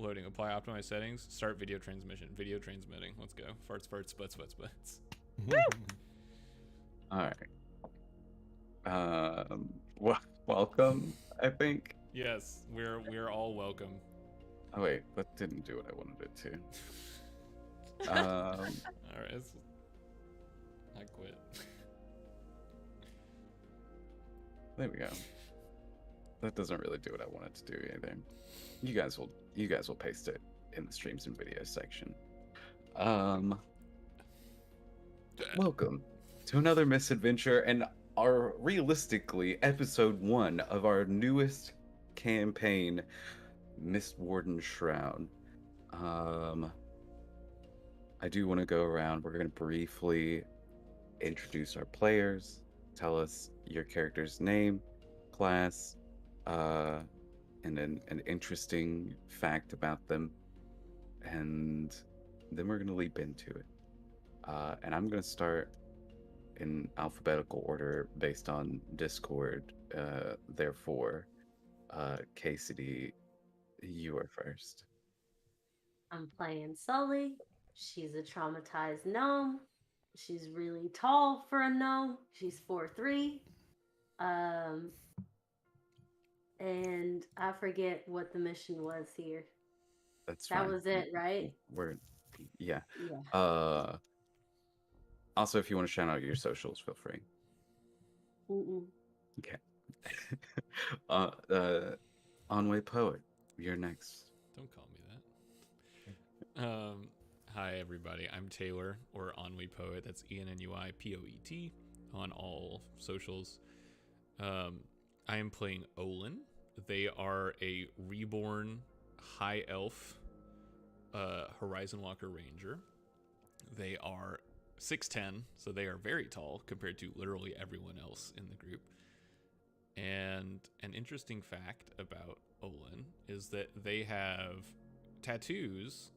Loading. Apply optimized settings. Start video transmission. Video transmitting. Let's go. Farts, farts, butts, butts, butts. All right. Welcome, I think. Yes, we're all welcome. Oh wait, that didn't do what I wanted it to. All right. I quit. There we go. That doesn't really do what I wanted to do either. You guys will paste it in the streams and videos section. Welcome to another misadventure and our realistically episode 1 of our newest campaign, Mistwardens Shroud. I do want to go around. We're going to briefly introduce our players, tell us your character's name, class, and an interesting fact about them, and then we're going to leap into it. And I'm going to start in alphabetical order based on Discord. Therefore, Caecity, you are first. I'm playing Sully. She's a traumatized gnome. She's really tall for a gnome. She's 4'3". And I forget what the mission was here. That's that fine. was it, right? Yeah. Yeah. Also, if you want to shout out your socials, feel free. Okay. Onway Poet, you're next. Don't call me that. Hi everybody, I'm Taylor, or Ennui Poet. That's ENNUIPOET on all socials. I am playing Olin. They are a reborn high elf Horizon Walker Ranger. They are 6'10", so they are very tall compared to literally everyone else in the group. And an interesting fact about Olin is that they have tattoos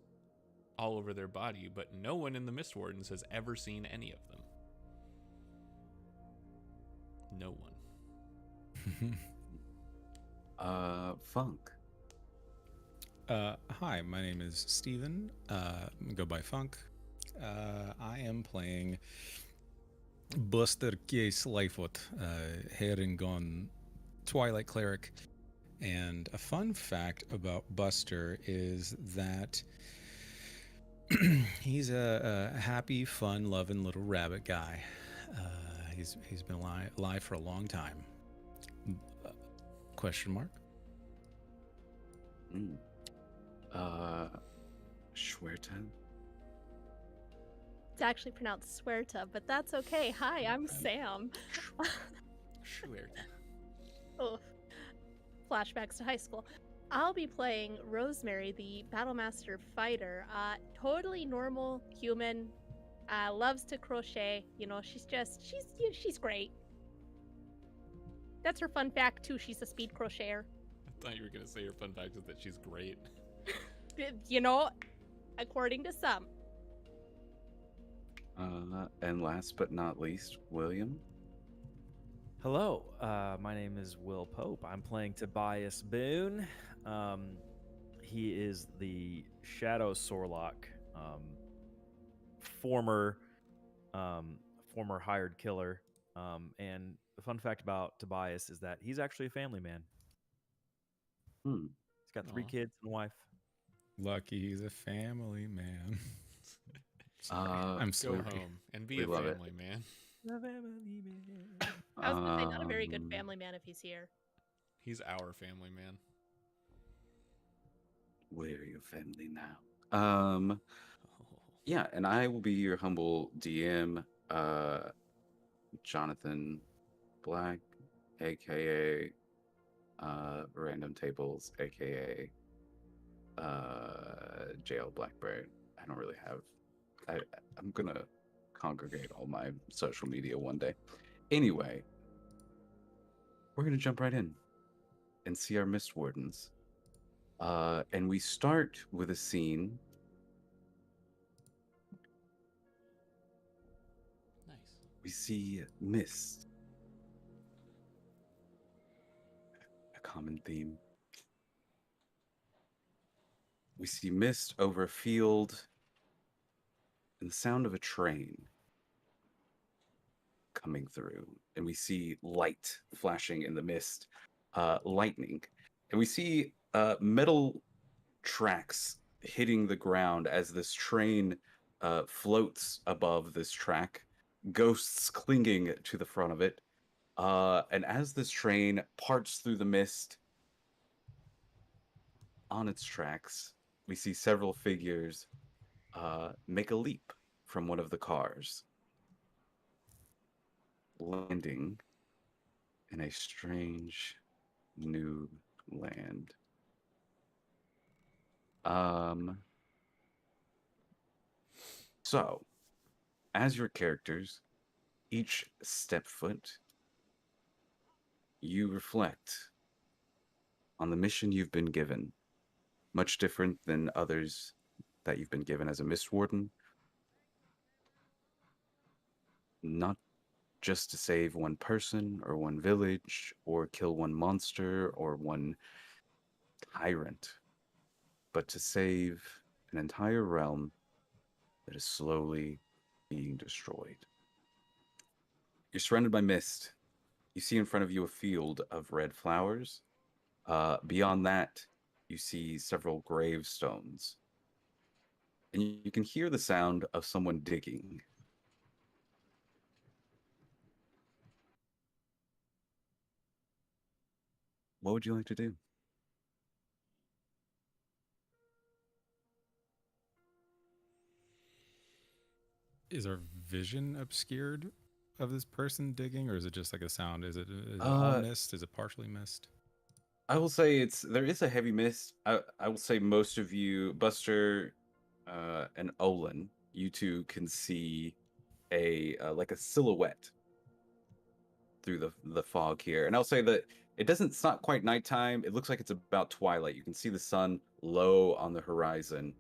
all over their body, but no one in the Mistwardens has ever seen any of them. No one. Funk. Hi, my name is Steven. Go by Funk. I am playing Buster Case Lightfoot, Herringon Twilight Cleric. And a fun fact about Buster is that he's a happy, fun, loving little rabbit guy. He's been alive for a long time. Question mark? Schwerta. It's actually pronounced Swearta, but that's okay. Hi, I'm Sam. Schwerta. Oh, flashbacks to high school. I'll be playing Rosemary, the Battlemaster fighter. Totally normal human. Loves to crochet. You know, she's great. That's her fun fact too. She's a speed crocheter. I thought you were gonna say your fun fact is that she's great. You know, according to some. And last but not least, William. Hello, my name is Will Pope. I'm playing Tobias Boone. He is the Shadow Sorlock, former hired killer. And the fun fact about Tobias is that he's actually a family man. He's got 3 kids and a wife. Lucky he's a family man. I'm so sorry. Go home and be a family man. The family man. I was gonna say, not a very good family man if he's here. He's our family man. Where are your family now? Yeah, and I will be your humble DM, Jonathan Black, aka Random Tables, aka JL Blackbird. I don't really have. I'm gonna congregate all my social media one day. Anyway, we're gonna jump right in and see our Mistwardens. And we start with a scene. Nice. We see mist. A common theme. We see mist over a field and the sound of a train coming through. And we see light flashing in the mist, lightning. And we see metal tracks hitting the ground as this train floats above this track, ghosts clinging to the front of it. And as this train parts through the mist on its tracks, we see several figures make a leap from one of the cars, landing in a strange new land. So, as your characters, each step foot, you reflect on the mission you've been given, much different than others that you've been given as a Mistwarden. Not just to save one person or one village or kill one monster or one tyrant, but to save an entire realm that is slowly being destroyed. You're surrounded by mist. You see in front of you a field of red flowers. Beyond that, you see several gravestones. And you can hear the sound of someone digging. What would you like to do? Is our vision obscured of this person digging, or is it just like a sound? Is it all mist? Is it partially mist? I will say there is a heavy mist. I will say most of you, Buster, and Olin, you two can see like a silhouette through the fog here. And I'll say that it's not quite nighttime. It looks like it's about twilight. You can see the sun low on the horizon,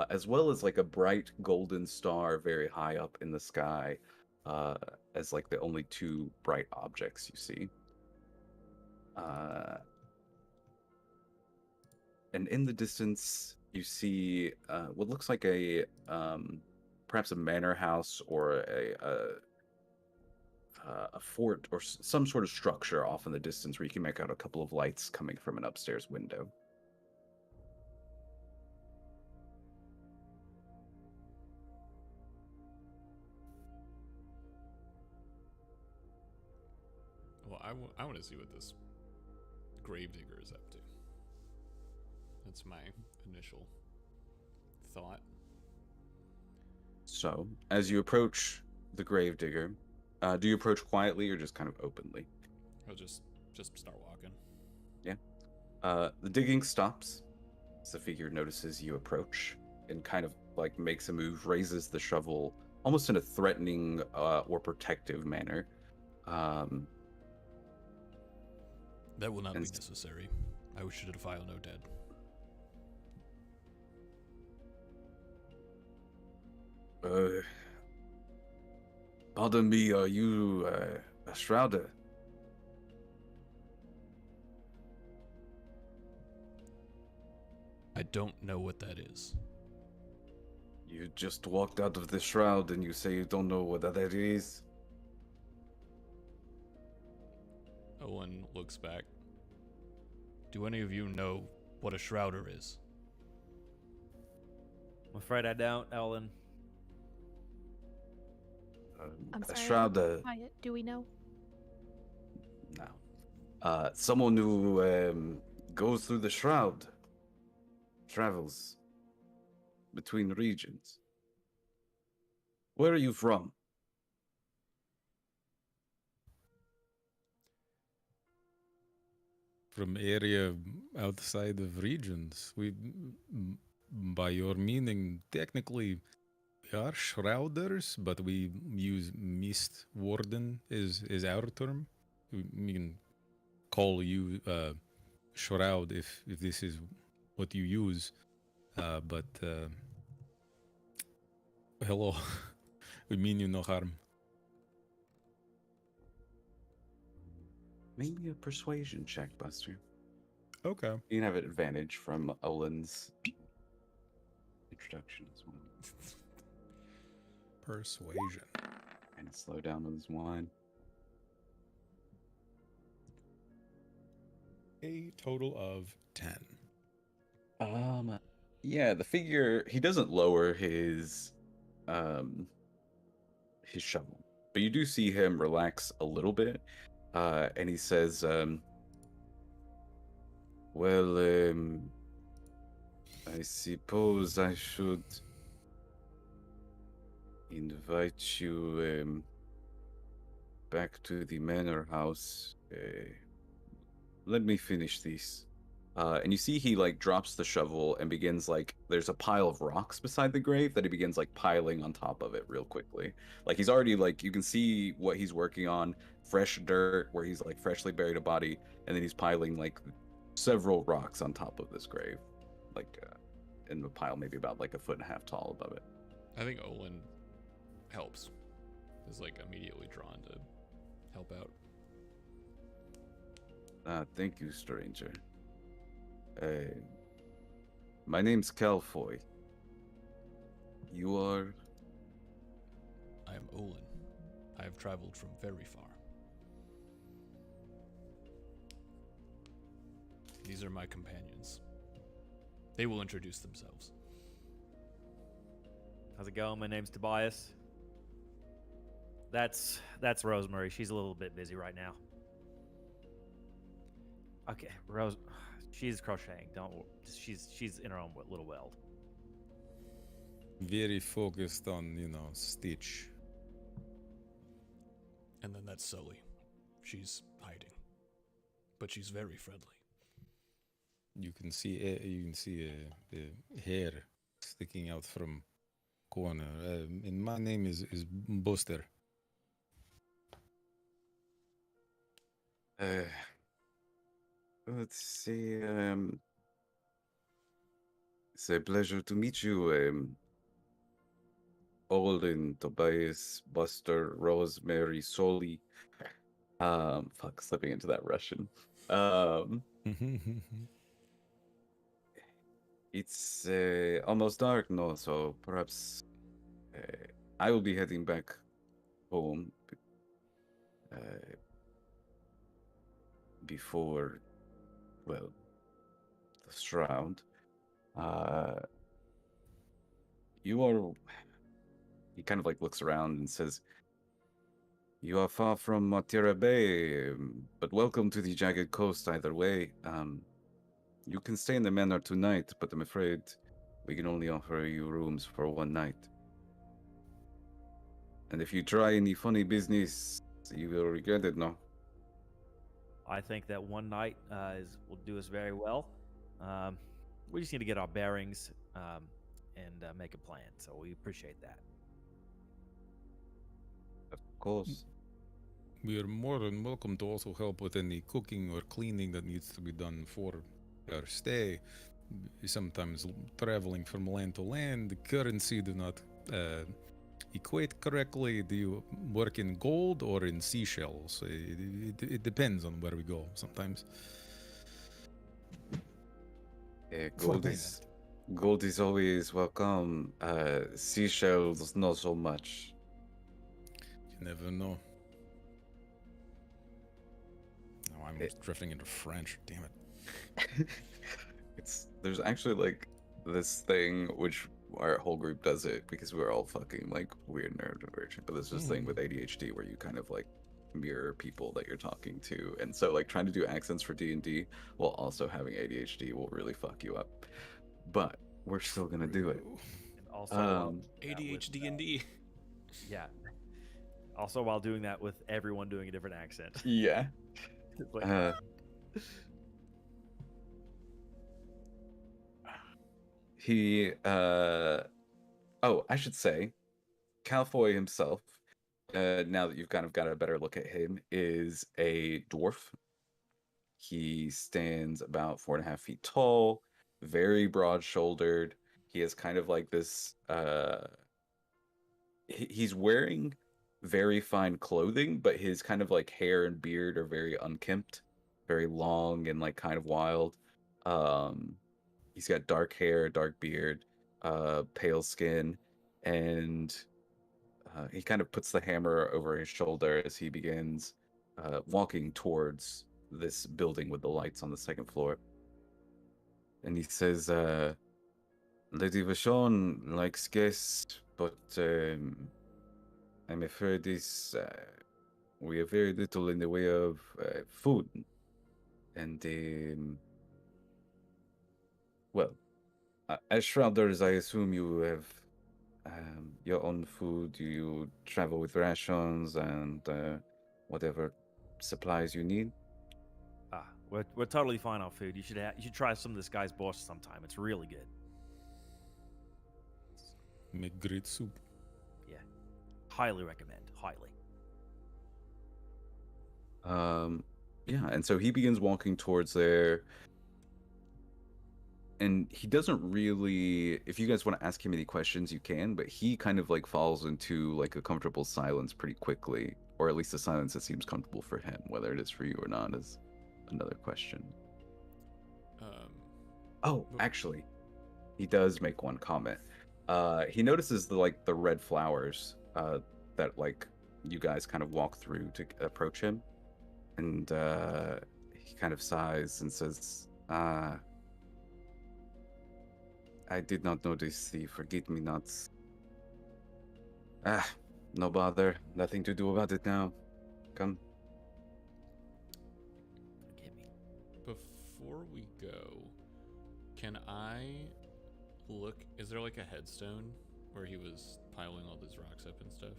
as well as like a bright golden star very high up in the sky, as like the only two bright objects you see. And in the distance, you see what looks like perhaps a manor house or a fort or some sort of structure off in the distance where you can make out a couple of lights coming from an upstairs window. Well, I want to see what this gravedigger is up to. That's my initial thought. So, as you approach the gravedigger, do you approach quietly or just kind of openly? I'll just start walking. Yeah. The digging stops as the figure notices you approach and kind of like makes a move, raises the shovel almost in a threatening or protective manner. That will not be necessary. I wish to defile no dead. Pardon me, are you a Shrouder? I don't know what that is. You just walked out of the Shroud and you say you don't know what that is? Owen looks back. Do any of you know what a Shrouder is? I'm afraid I don't, Ellen. I'm sorry. Shrouder. Quiet. Do we know? No. Someone who goes through the Shroud. Travels between regions. Where are you from? From area outside of regions. By your meaning, technically, we are Shrouders, but we use Mistwarden is our term. We can call you Shroud if this is what you use. But hello, we mean you no harm. Maybe a persuasion check, Buster. Okay. You can have an advantage from Olin's introduction as well. Persuasion. And slow down with his wine. A total of 10. Yeah, the figure, he doesn't lower his shovel, but you do see him relax a little bit, and he says, well, I suppose I should invite you back to the manor house. Let me finish this. And you see he like drops the shovel and begins like there's a pile of rocks beside the grave that he begins like piling on top of it real quickly. Like he's already like you can see what he's working on, fresh dirt where he's like freshly buried a body, and then he's piling like several rocks on top of this grave, like in a pile maybe about like 1.5 feet tall above it. I think Olin helps. Is like immediately drawn to help out. Thank you, stranger. My name's Calfoy. You are? I am Olin. I have traveled from very far. These are my companions. They will introduce themselves. How's it going? My name's Tobias. That's Rosemary. She's a little bit busy right now. Okay, Rose. She's crocheting. She's in her own little world. Very focused on, Stitch. And then that's Sully. She's hiding. But she's very friendly. You can see a hair sticking out from corner. And my name is Buster. Let's see. It's a pleasure to meet you. Olin, Tobias, Buster, Rosemary, Soli. Slipping into that Russian. It's almost dark now, so perhaps I will be heading back home before, well, the Shroud. You are... He kind of like looks around and says, you are far from Matira Bay, but welcome to the Jagged Coast either way. You can stay in the manor tonight, but I'm afraid we can only offer you rooms for one night. And if you try any funny business, you will regret it, no? I think that one night will do us very well. We just need to get our bearings and make a plan, so we appreciate that. Of course. We are more than welcome to also help with any cooking or cleaning that needs to be done for our stay. Sometimes traveling from land to land, the currency do not equate correctly. Do you work in gold or in seashells? It depends on where we go sometimes. Gold is always welcome. Seashells, not so much. You never know. Now I'm drifting into French. Damn it. There's actually like this thing which our whole group does it because we're all fucking like weird neurodivergent. But there's this thing with ADHD where you kind of like mirror people that you're talking to, and so like trying to do accents for D&D while also having ADHD will really fuck you up. But we're still gonna do it. And also ADHD and D. Yeah. Also, while doing that with everyone doing a different accent. Yeah. It's like, I should say, Calfoy himself, now that you've kind of got a better look at him, is a dwarf. He stands about 4.5 feet tall, very broad-shouldered. He has kind of like this, he's wearing very fine clothing, but his kind of like hair and beard are very unkempt, very long and like kind of wild. He's got dark hair, dark beard, pale skin, and he kind of puts the hammer over his shoulder as he begins walking towards this building with the lights on the second floor. And he says, Lady Vachon likes guests, but I'm afraid we have very little in the way of food. And, well, as Shrouders, I assume you have your own food. You travel with rations and whatever supplies you need. We're totally fine on food. You should try some of this guy's borscht sometime. It's really good. Make great soup. Yeah, highly recommend. Highly. Yeah, and so he begins walking towards there. And he doesn't really, if you guys want to ask him any questions, you can, but he kind of like falls into like a comfortable silence pretty quickly, or at least a silence that seems comfortable for him. Whether it is for you or not is another question. Actually, he does make one comment. He notices the red flowers that like you guys kind of walk through to approach him, and he kind of sighs and says, I did not notice the forget-me-nots. No bother. Nothing to do about it now. Come. Forgive me. Before we go, can I look? Is there like a headstone where he was piling all these rocks up and stuff?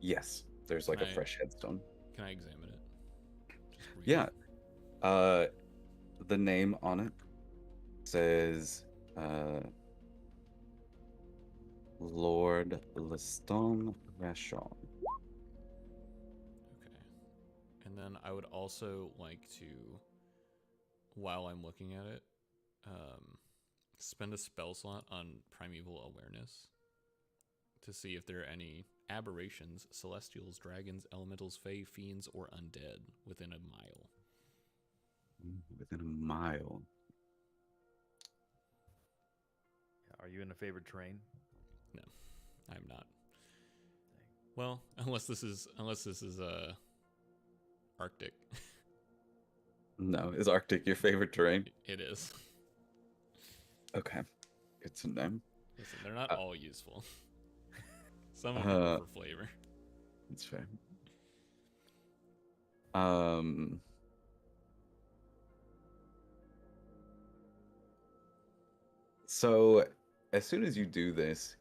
Yes, there's like a fresh headstone. Can I examine it? Just read Yeah. it. The name on it says Lord Leston Vachon. Okay. And then I would also like to, while I'm looking at it, spend a spell slot on Primeval Awareness to see if there are any aberrations, celestials, dragons, elementals, fae, fiends, or undead within a mile. Within a mile. Are you in a favored terrain? No, I'm not. Well, unless this is Arctic. No, is Arctic your favorite terrain? It is. Okay, good to know. Listen, they're not all useful. Some of them are for flavor. That's fair. So, as soon as you do this,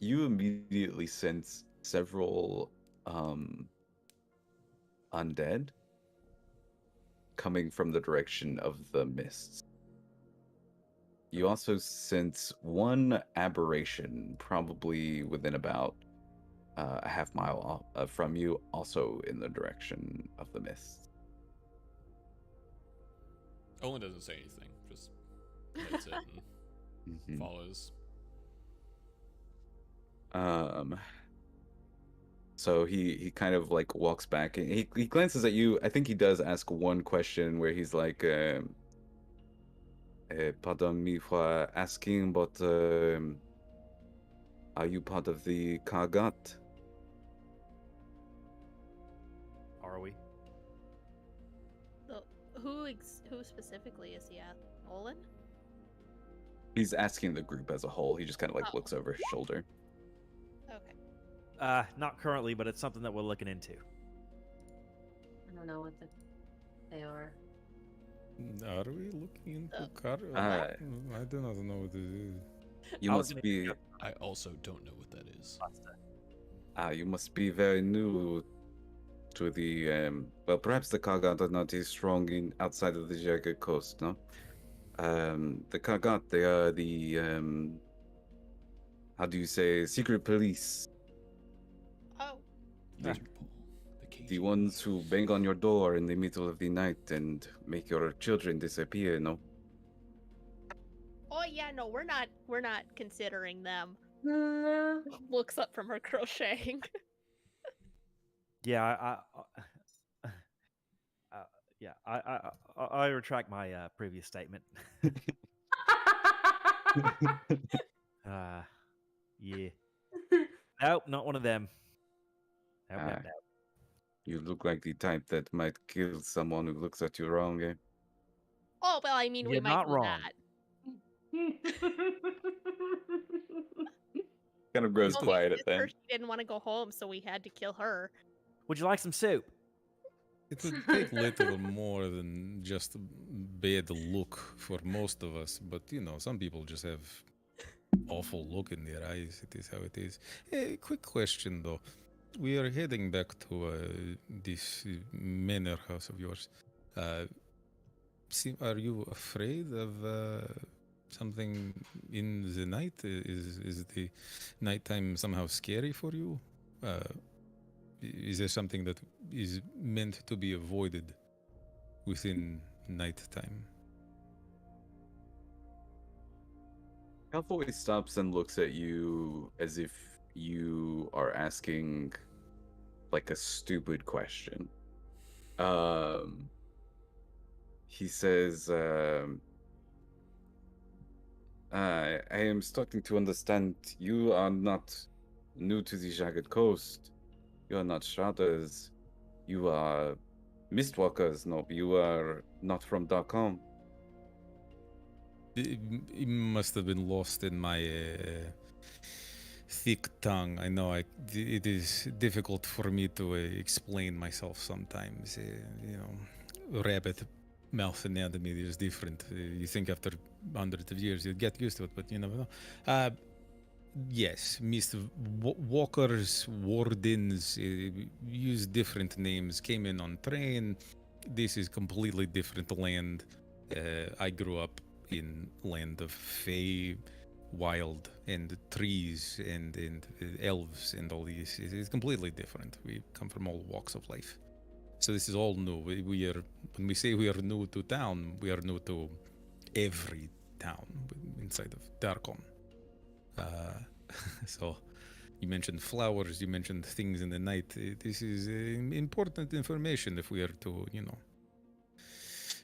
you immediately sense several undead coming from the direction of the mists. You also sense one aberration, probably within about a half mile from you, also in the direction of the mists. Olin doesn't say anything, just notes it and follows. So he kind of like walks back and he glances at you. I think he does ask one question where he's like, pardon me for asking, but are you part of the Kargat? Are we? So, who specifically is he at? Olin? He's asking the group as a whole. He just kind of like Oh. looks over his shoulder. Okay. Not currently, but it's something that we're looking into. I don't know what they are. Are we looking into car? Uh, I do not know what it is. You I was must gonna be I also don't know what that is. you must be very new to the well, perhaps the Kargat are not as strong in outside of the Jagged Coast, no? The Kargat, they are the how do you say, secret police. Oh, The, The the ones who bang on your door in the middle of the night and make your children disappear, no? oh yeah, no, we're not considering them. No. Looks up from her crocheting. Yeah, I retract my previous statement. Yeah. Nope, not one of them. Nope, nope, Ah. nope. You look like the type that might kill someone who looks at you wrong, eh? Oh, well, I mean, we You're might not do wrong. that. Kind of grows Well, we quiet at kissed her. then. She didn't want to go home, so we had to kill her. Would you like some soup? It would take little more than just a bad look for most of us, but some people just have awful look in their eyes. It is how it is. Quick question though. We are heading back to this manor house of yours. Are you afraid of something in the night? Is the nighttime somehow scary for you? Is there something that is meant to be avoided within nighttime? Malfoy stops and looks at you as if you are asking like a stupid question. He says, I am starting to understand you are not new to the Jagged Coast. You are not Shrouders. You are Mistwalkers. No, you are not from .com. It must have been lost in my thick tongue. I know it is difficult for me to explain myself sometimes. Rabbit mouth anatomy is different. You think after hundreds of years you'll get used to it, but you never know. Yes, Walkers, Wardens use different names. Came in on train. This is completely different land. I grew up in land of Fae, wild, and trees, and elves, and all these. It's completely different. We come from all walks of life. So this is all new. We are, when we say we are new to town, we are new to every town inside of Darkon. So you mentioned flowers, you mentioned things in the night. This is important information if we are to,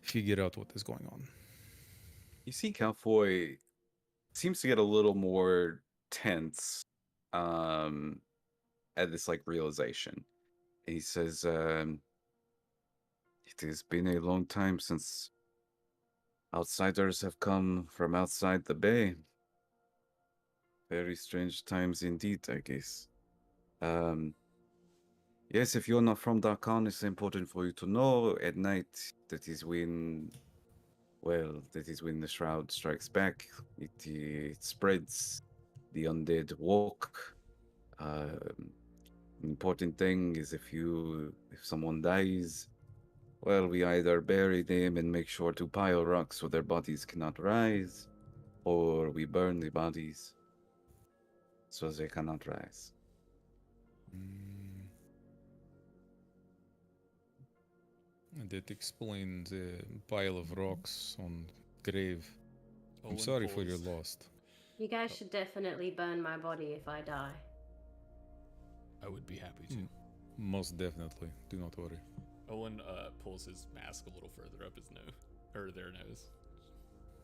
figure out what is going on. You see Malfoy seems to get a little more tense at this like realization. And he says, it has been a long time since outsiders have come from outside the bay. Very strange times indeed, I guess. Yes, if you're not from Darkon, it's important for you to know at night that is when the Shroud strikes back. It spreads. The undead walk. Important thing is if someone dies, well, we either bury them and make sure to pile rocks so their bodies cannot rise, or we burn the bodies so they cannot rise. That explains a pile of rocks on grave. I'm Owen sorry for your pulls- loss. You guys should definitely burn my body if I die. I would be happy to. Most definitely. Do not worry. Owen pulls his mask a little further up his nose, or their nose.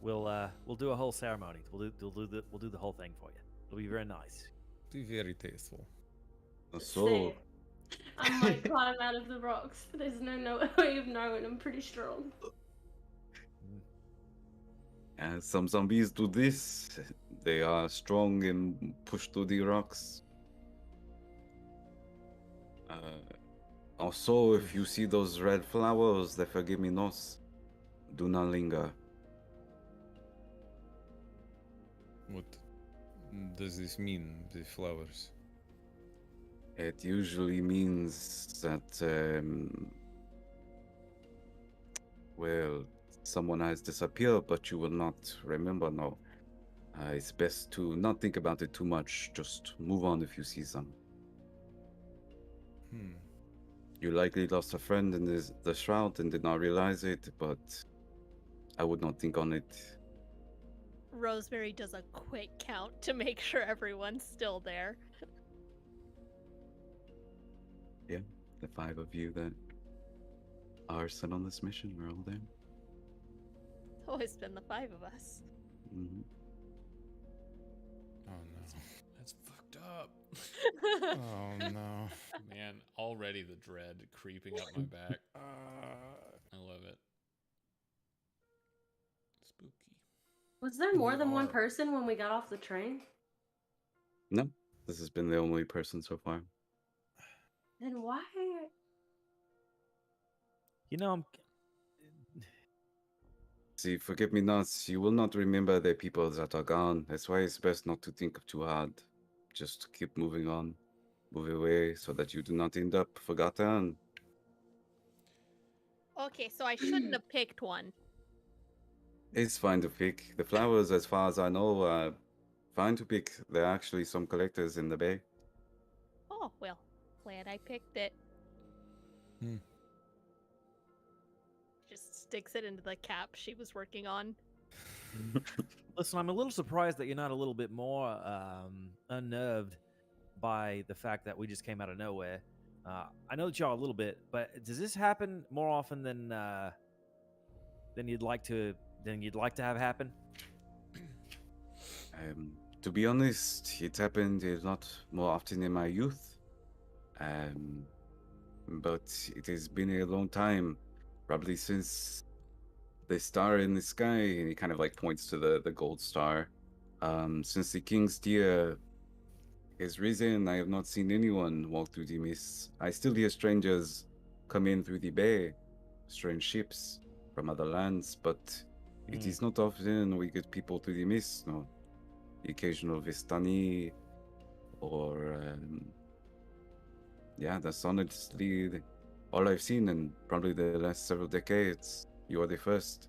We'll do a whole ceremony. We'll do the whole thing for you. It'll be very nice. Be very tasteful. So, Sick. I might climb out of the rocks. There's no way of knowing. I'm pretty strong. as some zombies do this, they are strong and push through the rocks. Also, if you see those red flowers, the forgive-me-nots, do not linger. What does this mean, the flowers? It usually means that, someone has disappeared, but you will not remember now. It's best to not think about it too much. Just move on if you see some. You likely lost a friend in the Shroud and did not realize it, but I would not think on it. Rosemary does a quick count to make sure everyone's still there. Yeah, the 5 of you that are sent on this mission, we're all there. It's always been the 5 of us. Mm-hmm. up. Oh no. Man, already the dread creeping up my back. I love it. Spooky. Was there more We than one are- person when we got off the train? No, this has been the only person so far. Then why? You know, I'm See, forgive me not, you will not remember the people that are gone. That's why it's best not to think too hard. Just keep moving on. Move away so that you do not end up forgotten. Okay, so I shouldn't have picked one. It's fine to pick. The flowers, as far as I know, are fine to pick. There are actually some collectors in the bay. Oh, well, glad I picked it. Hmm. Just sticks it into the cap she was working on. Listen, I'm a little surprised that you're not a little bit more unnerved by the fact that we just came out of nowhere. I know that y'all a little bit, but does this happen more often than you'd like to have happen? To be honest, it happened a lot more often in my youth. But it has been a long time, probably since the star in the sky, and he kind of like points to the gold star. Since the king's deer has risen, I have not seen anyone walk through the mist. I still hear strangers come in through the bay, strange ships from other lands, but it is not often we get people through the mist. No, the occasional Vistani, or yeah, that's honestly all I've seen in probably the last several decades. You are the first.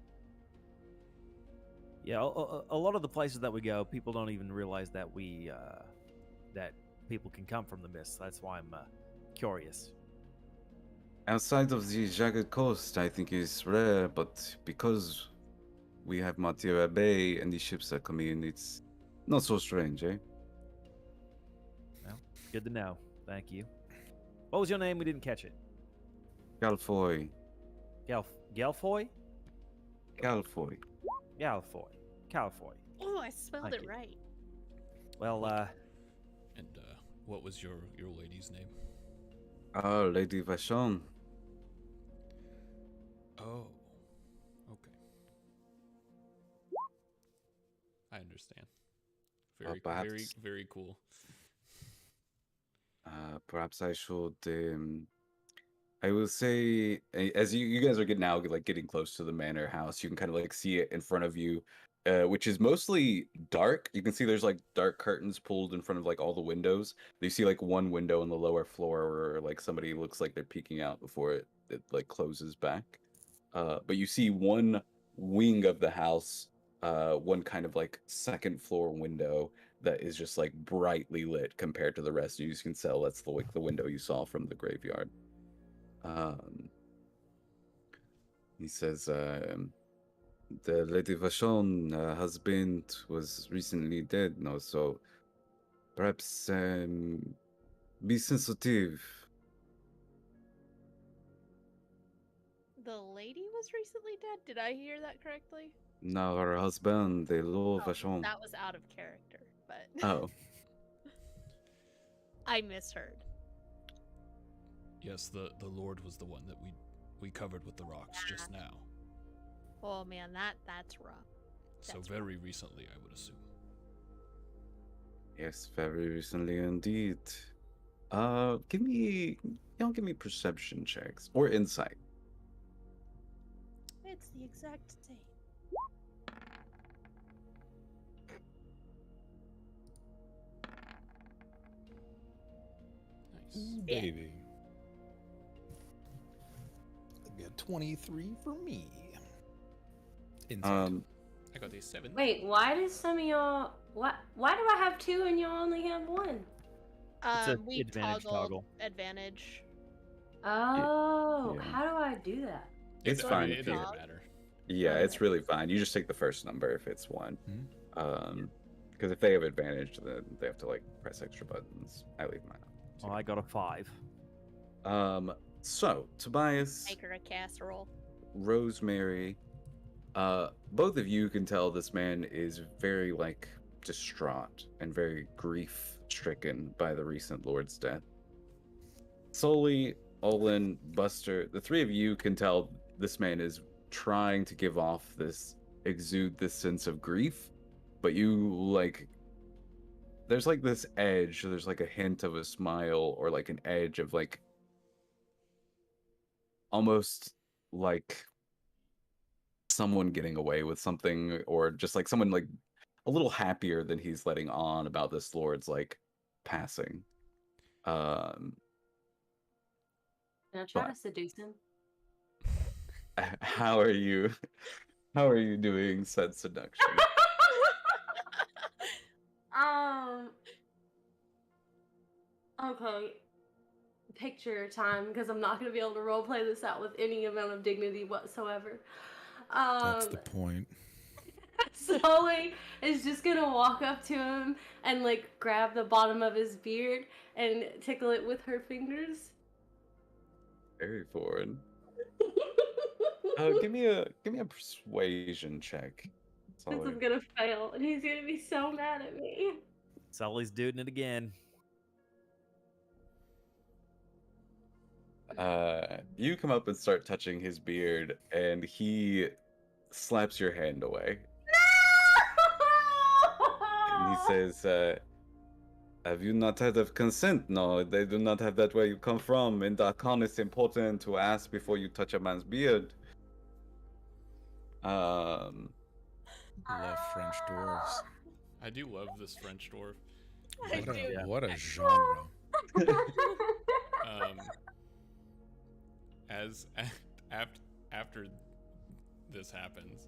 Yeah, a lot of the places that we go, people don't even realize that that people can come from the mist. That's why I'm curious. Outside of the jagged coast, I think is rare, but because we have Matira Bay and the ships that come in, it's not so strange, eh? Well, good to know. Thank you. What was your name? We didn't catch it. Galfoy. Gelfoy? Galfoy. Galfoy. Calfoy. Oh, I spelled Thank it you. right. Well, And what was your lady's name? Lady Vachon. Oh, okay. I understand. Very, perhaps- very, very cool. Perhaps I should. I will say, as you guys are getting close to the manor house, you can kind of like see it in front of you, which is mostly dark. You can see there's like dark curtains pulled in front of like all the windows. You see like one window on the lower floor where like somebody looks like they're peeking out before it like closes back. But you see one wing of the house, one kind of like second floor window that is just like brightly lit compared to the rest. You can tell that's the window you saw from the graveyard. He says, the Lady Vachon husband was recently dead now, so perhaps be sensitive. The lady was recently dead? Did I hear that correctly? Now her husband, the Lord Oh, Vachon. that was out of character, but Oh, I misheard. Yes, the Lord was the one that we covered with the rocks just now. Oh man, that's rough. So That's very recently, I would assume. yes, very recently indeed. Give me perception checks or insight. It's the exact same. Nice. Yeah. Baby. That'd be a 23 for me. Inside. I got a 7. Wait, why does some of y'all? Why do I have 2 and y'all only have 1? It's a We advantage toggle. advantage. Oh, yeah. how do I do that? It's So fine you It if you. doesn't matter. Yeah, it's Okay. really fine. You just take the first number if it's 1. Mhm. Because if they have advantage, then they have to like press extra buttons. I leave mine Oh, I got a 5. on. So Tobias, Make her a casserole. Rosemary, both of you can tell this man is very like distraught and very grief-stricken by the recent Lord's death. Sully, Olin, Buster, the three of you can tell this man is trying to exude this sense of grief, but you, like, there's like this edge, there's like a hint of a smile or like an edge of like almost like someone getting away with something, or just like someone like a little happier than he's letting on about this Lord's like passing. Can I try but- to seduce him? How are you doing said seduction? Okay. Picture time, because I'm not gonna be able to roleplay this out with any amount of dignity whatsoever. That's the point. Sully is just gonna walk up to him and like grab the bottom of his beard and tickle it with her fingers. Very foreign. Give me a persuasion check. This is gonna fail, and he's gonna be so mad at me. Sully's doing it again. You come up and start touching his beard, and he slaps your hand away. And he says, have you not heard of consent? No, they do not have that where you come from. In Darkon, it's important to ask before you touch a man's beard. Love French dwarves. I do love this French dwarf. What a genre. After this happens,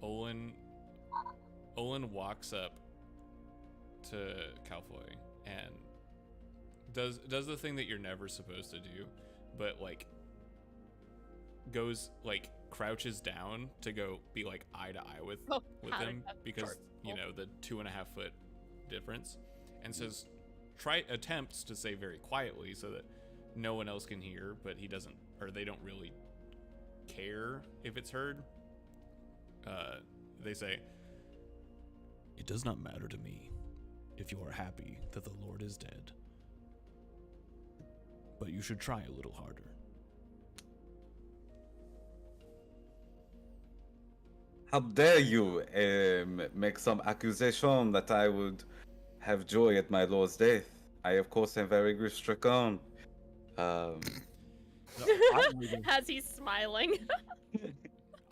Olin walks up to Calfoy and does the thing that you're never supposed to do, but like goes like crouches down to go be like eye to eye with him, because you know the 2.5 foot difference, and says attempts to say very quietly so that no one else can hear, but he doesn't, or they don't really care if it's heard. They say, "It does not matter to me if you are happy that the Lord is dead, but you should try a little harder." How dare you make some accusation that I would have joy at my lord's death? I, of course, am very grief-stricken. As he's smiling.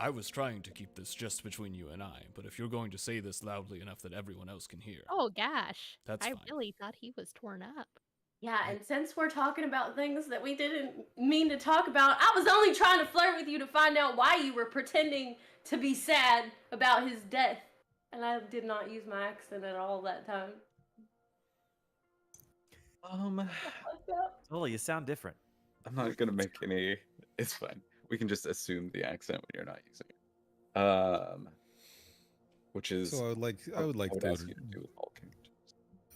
I was trying to keep this just between you and I, but if you're going to say this loudly enough that everyone else can hear, Oh gosh. That's I fine. really thought he was torn up. Yeah, and since we're talking about things that we didn't mean to talk about, I was only trying to flirt with you to find out why you were pretending to be sad about his death. And I did not use my accent at all that time. Sully, you sound different. I'm not gonna make any. It's fine. We can just assume the accent when you're not using it. Which is. So I would like would to ask you to do with all characters.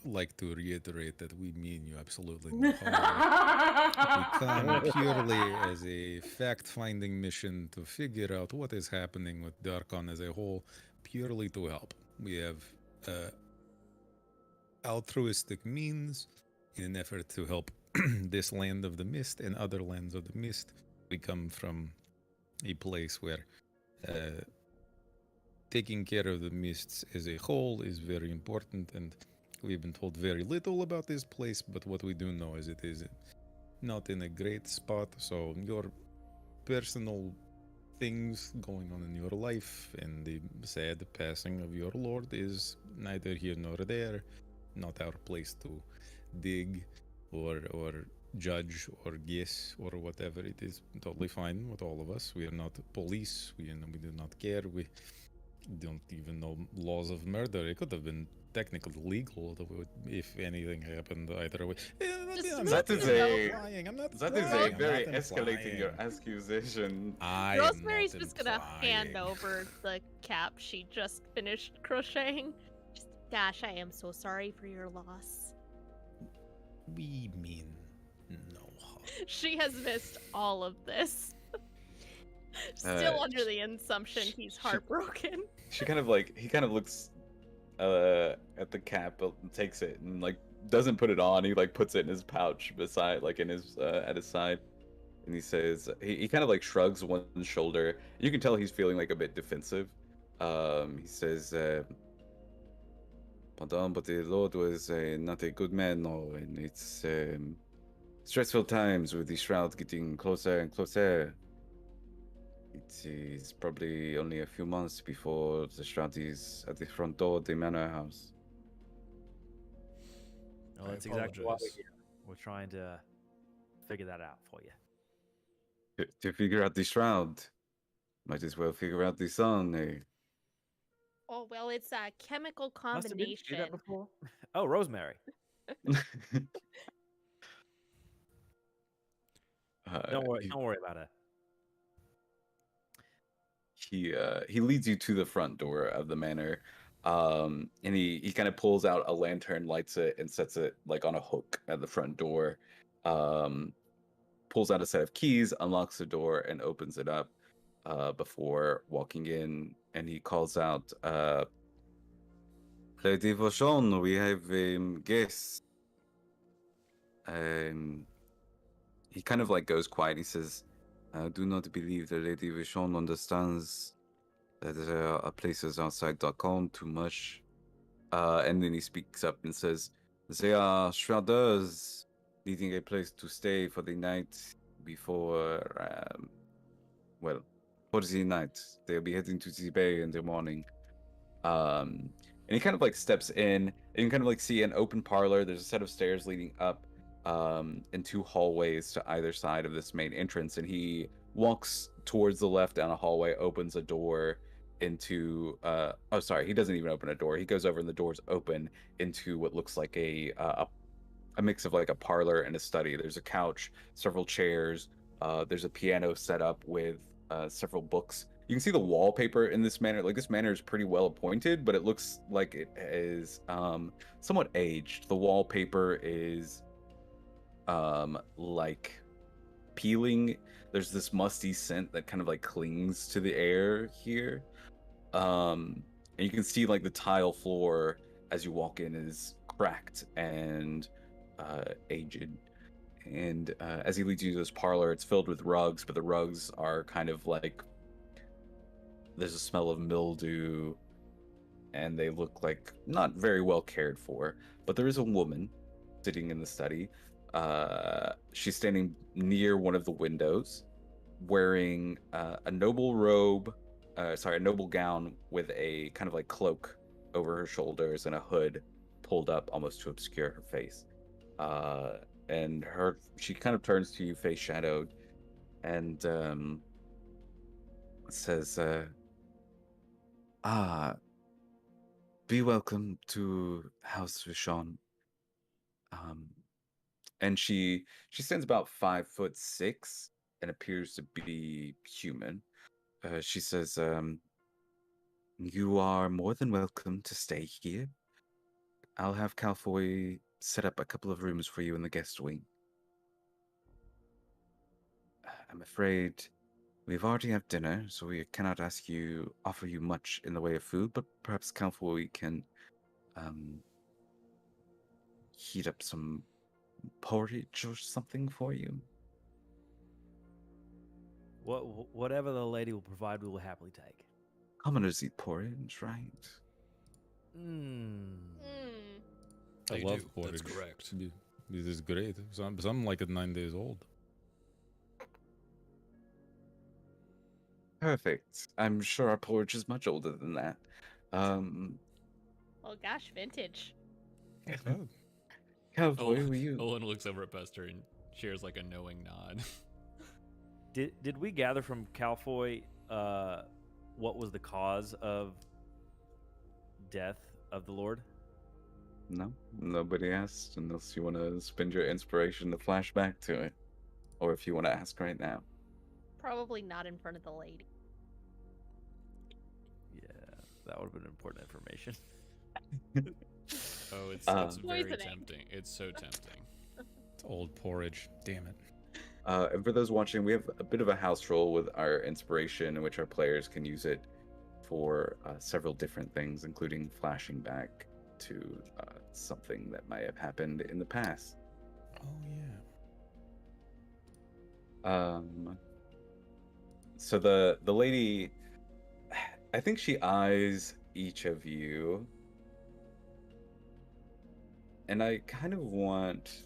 reiterate that we mean you absolutely no harm. We come purely as a fact-finding mission to figure out what is happening with Darkon as a whole, purely to help. We have altruistic means in an effort to help this land of the mist and other lands of the mist. We come from a place where taking care of the mists as a whole is very important, and we've been told very little about this place, but what we do know is it is not in a great spot. So your personal things going on in your life and the sad passing of your lord is neither here nor there. Not our place to dig or judge or guess or whatever. It is totally fine with all of us. We are not police. We do not care. We don't even know laws of murder. It could have been technically legal if anything happened either way. That is a very escalating your accusation. Rosemary's just gonna hand over the cap she just finished crocheting. Just, Dash, I am so sorry for your loss. We mean no harm. She has missed all of this. Still under the assumption he's heartbroken. He kind of looks at the cap, takes it and like doesn't put it on. He like puts it in his pouch beside, like in his at his side, and he says he kind of like shrugs one shoulder. You can tell he's feeling like a bit defensive. He says, "Pardon, but the Lord was not a good man, no, and it's stressful times with the Shroud getting closer and closer. It is probably only a few months before the Shroud is at the front door of the manor house." Well, I that's exactly why we're apologize. here. We're trying to figure that out for you. To figure out the Shroud, might as well figure out the sun, eh? Oh, well, it's a chemical Must did you do that combination. before? Oh, Rosemary. Don't worry. He Don't worry about it. he leads you to the front door of the manor, and he kind of pulls out a lantern, lights it, and sets it like on a hook at the front door. Um, Pulls out a set of keys, unlocks the door, and opens it up. Before walking in, and he calls out, "Lady Vauchon, we have guests." Um, he kind of like goes quiet. He says, "I do not believe the Lady Vauchon understands that there are places outside Darkon too much." And then he speaks up and says, "They are shrouders needing a place to stay for the night before, well, for the night. They'll be heading to the bay in the morning." And he kind of like steps in, and you can kind of like see an open parlor. There's a set of stairs leading up, and two hallways to either side of this main entrance. And he walks towards the left down a hallway, opens a door into oh sorry, he doesn't even open a door. He goes over and the door's open into what looks like a mix of like a parlor and a study. There's a couch, several chairs, there's a piano set up with several books. You can see the wallpaper in this manor. Like, this manor is pretty well appointed, but it looks like it is somewhat aged. The wallpaper is like peeling. There's this musty scent that kind of like clings to the air here. And you can see like the tile floor as you walk in is cracked and aged. And as he leads you to this parlor, it's filled with rugs, but the rugs are kind of like, there's a smell of mildew, and they look like not very well cared for. But there is a woman sitting in the study. She's standing near one of the windows, wearing a noble robe, a noble gown with a kind of like cloak over her shoulders and a hood pulled up almost to obscure her face. And she kind of turns to you, face shadowed, and says, "Be welcome to House Vishon." And she stands about 5'6" and appears to be human. She says, "You are more than welcome to stay here. I'll have Calfoy set up a couple of rooms for you in the guest wing. I'm afraid we've already had dinner, so we cannot offer you much in the way of food, but perhaps Calfoy can heat up some porridge or something for you." Whatever the lady will provide, we will happily take. Commoners eat porridge, right? Hmm. I They love do. porridge. That's correct. This is great. So I'm like at 9 days old. Perfect. I'm sure our porridge is much older than that. Oh gosh, vintage. Cowboy, were you? Olin looks over at Buster and shares like a knowing nod. Did we gather from Calfoy what was the cause of death of the Lord? No, nobody asked, unless you want to spend your inspiration to flash back to it. Or if you want to ask right now. Probably not in front of the lady. Yeah, that would have been important information. Oh, it's very Poisoning. tempting. It's so tempting. It's old porridge. Damn it. And for those watching, we have a bit of a house rule with our inspiration in which our players can use it for several different things, including flashing back to something that might have happened in the past. Oh yeah. So the lady, I think she eyes each of you, and I kind of want,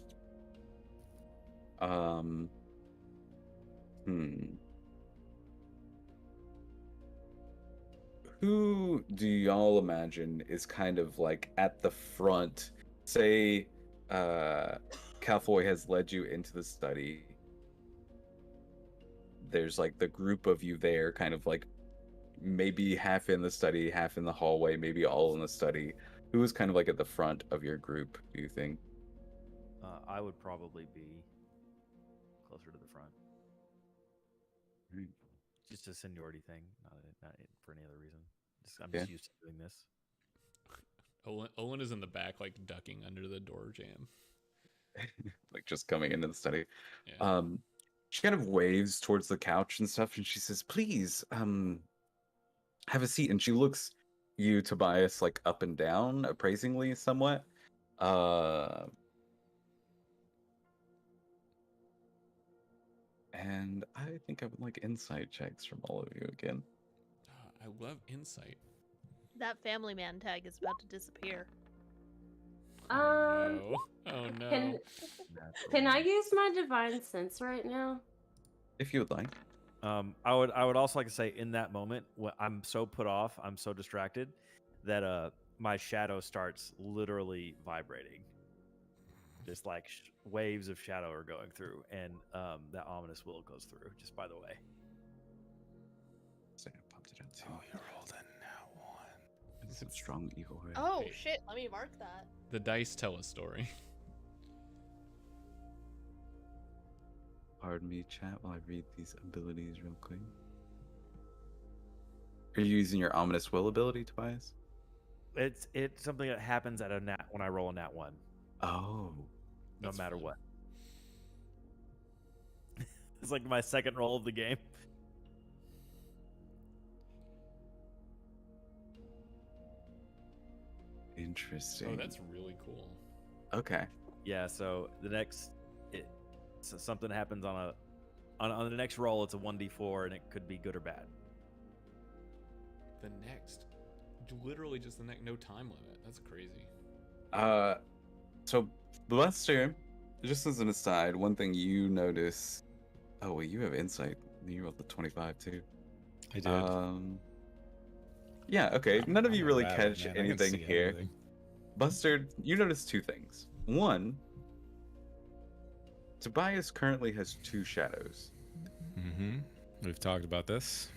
who do y'all imagine is kind of like at the front? Say, Calfoy has led you into the study. There's like the group of you there, kind of like maybe half in the study, half in the hallway, maybe all in the study. Who is kind of like at the front of your group, do you think? I would probably be closer to the front. Right. Just a seniority thing, not for any other reason. I'm Yeah. just used to doing this. Olin is in the back, like ducking under the door jam. Like just coming into the study. Yeah. She kind of waves towards the couch and stuff, and she says, "Please, have a seat." And she looks you, Tobias, like up and down, appraisingly, somewhat. And I think I would like insight checks from all of you again. I love insight. That family man tag is about to disappear. Oh no. Can I use my divine sense right now? If you would like. I would also like to say in that moment when I'm so put off, I'm so distracted that my shadow starts literally vibrating. Just like waves of shadow are going through, and that ominous will goes through. Just by the way. So I popped it out too. Oh, you rolled a nat one. It's a strong evil ray. Oh Hey. shit! Let me mark that. The dice tell a story. Pardon me, chat, while I read these abilities real quick. Are you using your ominous will ability, Tobias? It's something that happens at a nat when I roll a nat 1. Oh. No That's matter fun. what. It's like my second roll of the game. Interesting. Oh, that's really cool. Okay. Yeah, so the next so something happens on the next roll, it's a 1d4 and it could be good or bad. The next, literally just the next, no time limit. That's crazy. So Buster, just as an aside, one thing you notice. Oh well, you have insight. You rolled the 25 too. I did. Yeah. Okay. None of I'm you a really rabbit, catch man. I can anything see here. everything. Buster, you notice two things. One, Tobias currently has two shadows. Mm-hmm. We've talked about this.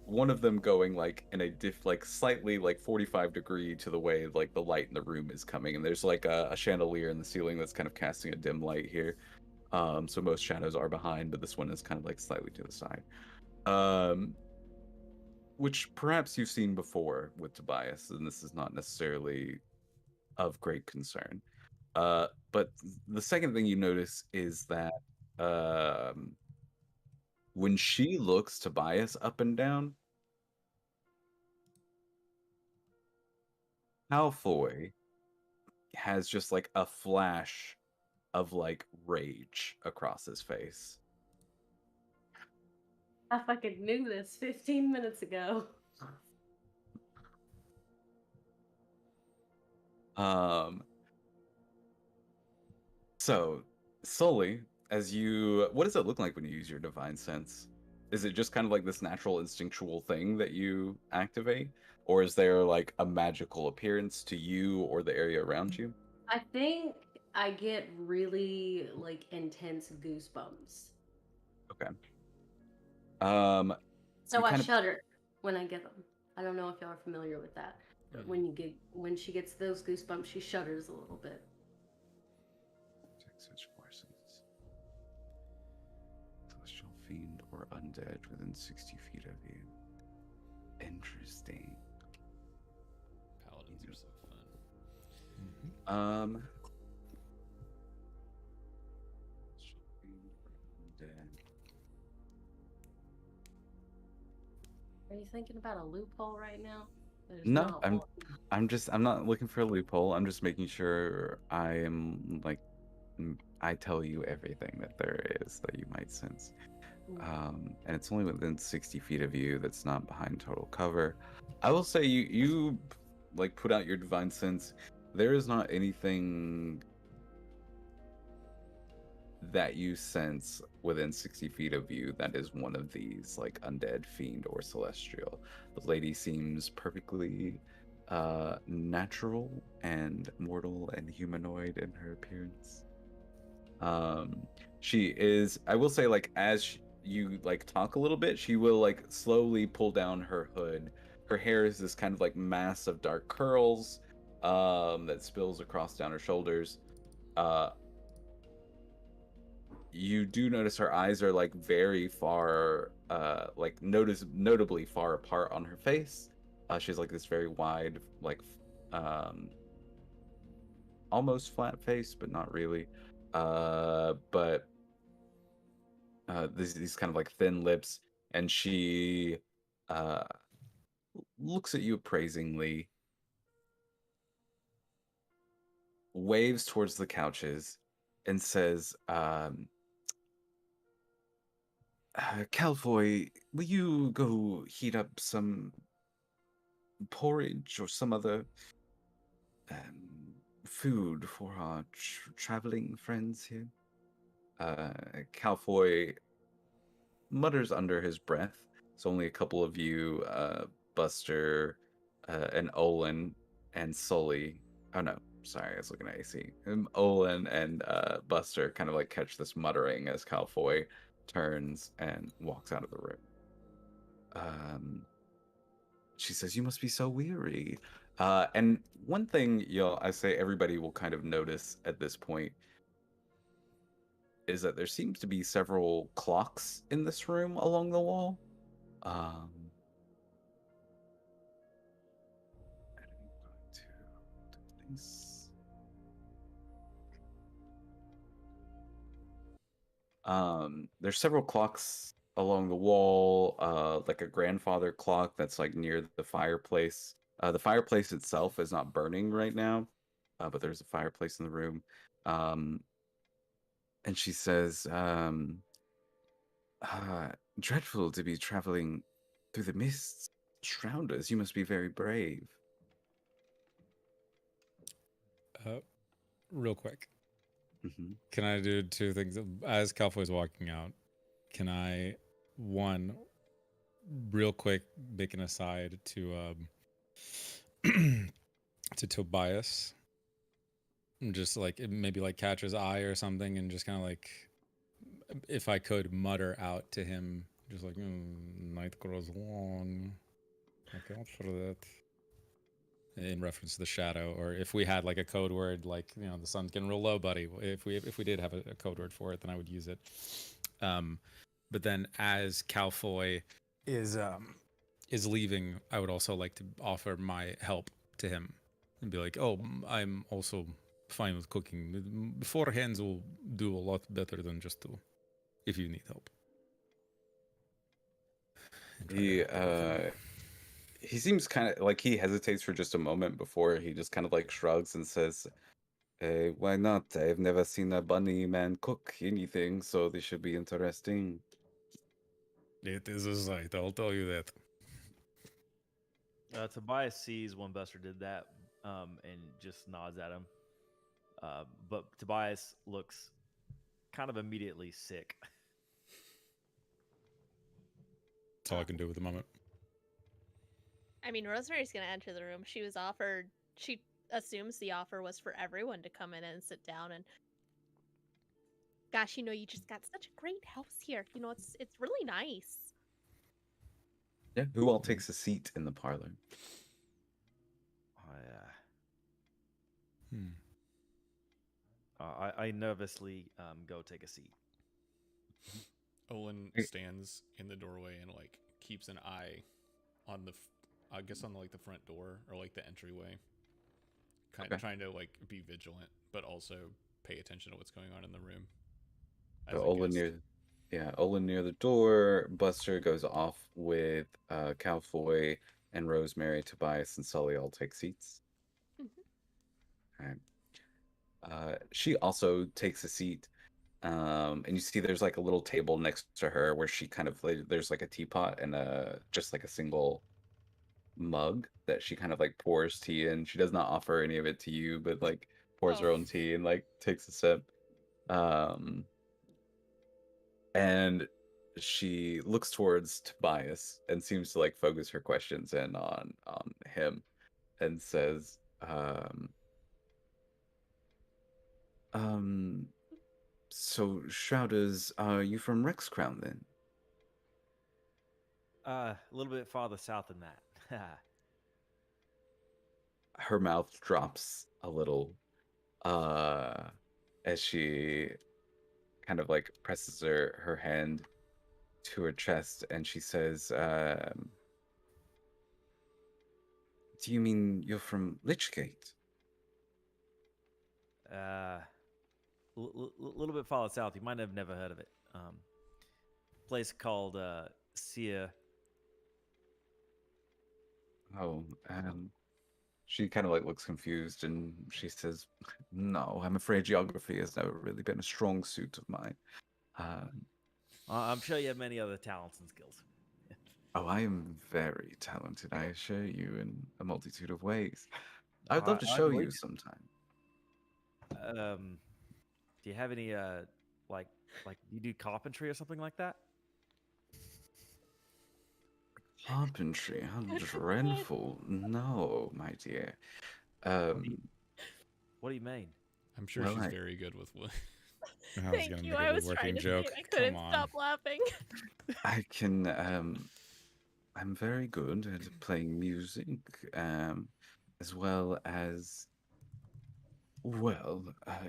One of them going like in a like slightly like 45 degree to the way like the light in the room is coming, and there's like a chandelier in the ceiling that's kind of casting a dim light here. So most shadows are behind, but this one is kind of like slightly to the side. Which perhaps you've seen before with Tobias, and this is not necessarily of great concern. But the second thing you notice is that when she looks Tobias up and down, Malfoy has just like a flash of like rage across his face. I fucking knew this 15 minutes ago. So Sully, what does it look like when you use your divine sense? Is it just kind of like this natural instinctual thing that you activate, or is there like a magical appearance to you or the area around you? I think I get really like intense goosebumps. Okay. So you I kind of shudder when I get them. I don't know if y'all are familiar with that. But when she gets those goosebumps, she shudders a little bit. such forces. Celestial fiend or undead within 60 feet of you. Interesting. Paladins are so fun. Mm-hmm. Celestial fiend or undead. Are you thinking about a loophole right now? There's No, not I'm one. I'm not looking for a loophole. I'm just making sure I am like I tell you everything that there is that you might sense. And it's only within 60 feet of you. That's not behind total cover. I will say you like put out your divine sense. There is not anything that you sense within 60 feet of you that is one of these, like undead, fiend, or celestial. The lady seems perfectly natural and mortal and humanoid in her appearance. She is, I will say, like as you like talk a little bit, she will like slowly pull down her hood. Her hair is this kind of like mass of dark curls that spills across down her shoulders. You do notice her eyes are like very far like notably far apart on her face. She has like this very wide, like almost flat face, but not really. But these kind of like thin lips, and she uh looks at you appraisingly, waves towards the couches, and says, Calfoy, will you go heat up some porridge or some other food for our traveling friends here? Calfoy mutters under his breath. It's only a couple of you, Buster, and Olin, and Sully. Oh no, sorry, I was looking at AC. Olin and Buster kind of like catch this muttering as Calfoy turns and walks out of the room. She says, "You must be so weary." And one thing, I say everybody will kind of notice at this point is that there seems to be several clocks in this room along the wall. Um, there's several clocks along the wall, like a grandfather clock that's like near the fireplace. The fireplace itself is not burning right now, but there's a fireplace in the room. And she says, dreadful to be traveling through the mists. Shrouders, you must be very brave. Real quick, Mm-hmm. can I do two things? As Calfoy's walking out, can I, one, real quick, make an aside to to Tobias, just like maybe like catch his eye or something, and just kind of like, if I could, mutter out to him, just like, night grows long. Account for that. In reference to the shadow, or if we had like a code word, like the sun's getting real low, buddy. If we did have a code word for it, then I would use it. But then as Calfoy is leaving, I would also like to offer my help to him and be like, "Oh, I'm also fine with cooking. 4 hands will do a lot better than just 2, if you need help." He seems kind of like he hesitates for just a moment before he just kind of like shrugs and says, why not? I've never seen a bunny man cook anything, so this should be interesting." It is a sight, I'll tell you that. Tobias sees when Buster did that and just nods at him. But Tobias looks kind of immediately sick. That's all I can do at the moment. I mean, Rosemary's gonna enter the room. She was offered. She assumes the offer was for everyone to come in and sit down. And gosh, you just got such a great house here. It's really nice. Yeah. Who all takes a seat in the parlor? I nervously go take a seat. Olin stands in the doorway and like keeps an eye on I guess on like the front door or like the entryway, kind of trying to like be vigilant, but also pay attention to what's going on in the room. So Yeah, Olin near the door. Buster goes off with Calfoy and Rosemary. Tobias and Sully all take seats. Mhm. Alright. She also takes a seat. And you see there's like a little table next to her where she kind of there's like a teapot and just like a single mug that she kind of like pours tea in. She does not offer any of it to you, but like pours her Oh. own tea and like takes a sip. And she looks towards Tobias and seems to like focus her questions in on him and says, so Shrouders, are you from Rex Crown then? A little bit farther south than that. Her mouth drops a little as she kind of like presses her hand to her chest and she says, do you mean you're from Lichgate? Little bit farther south. You might have never heard of it. Place called Sia. Oh, she kind of like looks confused and she says, no, I'm afraid geography has never really been a strong suit of mine. I'm sure you have many other talents and skills. Oh, I am very talented, I assure you, in a multitude of ways. I'd love to I show believe you it. sometime. Do you have any like you do carpentry or something like that? Carpentry, how dreadful. No, my dear. What do you mean? I'm sure Well, she's very good with wood. I was Thank gonna you. make I a was trying woodworking to joke. say it. I couldn't Come on. stop laughing. I can, I'm very good at playing music, as well as, well,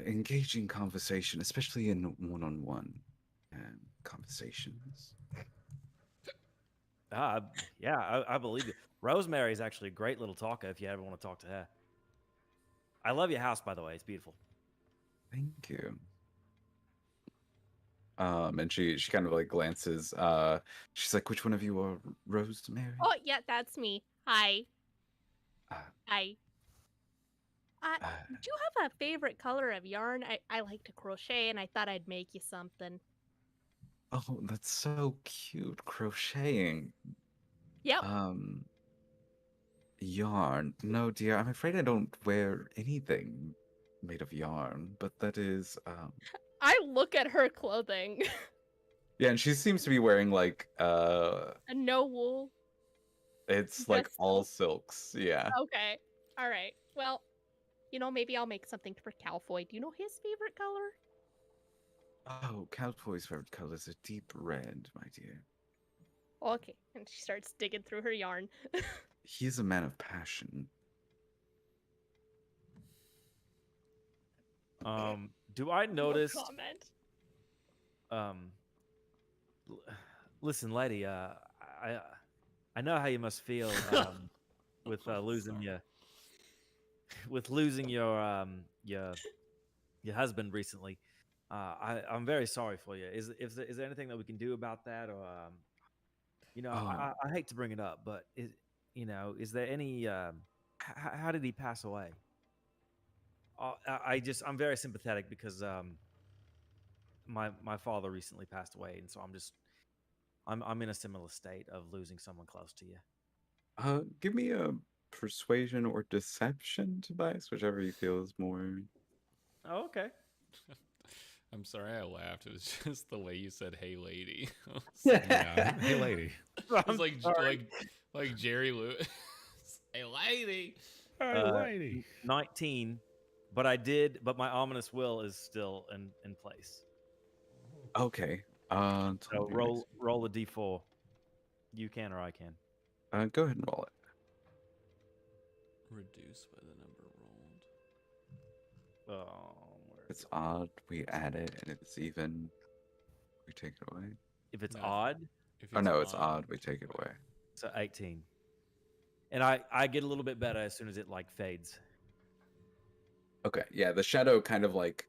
engaging conversation, especially in one-on-one conversations. Yeah, I believe you. Rosemary is actually a great little talker if you ever want to talk to her. I love your house, by the way. It's beautiful. Thank you. And she kind of like glances. She's like, "Which one of you are Rosemary?" Oh, yeah, that's me. Hi. Uh, Hi. uh, Do you have a favorite color of yarn? I like to crochet, and I thought I'd make you something. oh, that's so cute. Crocheting. Yep. Yarn. No, dear, I'm afraid I don't wear anything made of yarn, but that is, I look at her clothing. yeah, and she seems to be wearing like, And no wool. it's like Just all silk. silks. Yeah. Okay. All right. Well, maybe I'll make something for Calfoy. Do you know his favorite color? Oh, Cowboy's favorite color is a deep red, my dear. Okay. And she starts digging through her yarn. He's a man of passion. Do I No notice? comment. Listen, lady. I know how you must feel with losing your husband recently. I'm very sorry for you. Is there anything that we can do about that, or Oh. I hate to bring it up, but is there any how did he pass away? I'm very sympathetic because my father recently passed away, and so I'm in a similar state of losing someone close to you. Give me a persuasion or deception, Tobias, whichever you feel is more. Oh, okay. I'm sorry I laughed. It was just the way you said "Hey, lady." Yeah. Hey, lady. It was like Jerry Lewis. Hey, lady. Hey, lady. 19, but my ominous will is still in place. Okay. So Tell me your roll a d4. You can or I can. go ahead and roll it. Reduced by the number rolled. Where is It's it? odd, we add it, and if it's even, we take it away. If it's No. odd, If Oh no, it's odd, we take it away. so 18. And I get a little bit better as soon as it like fades. Okay, yeah, the shadow kind of like,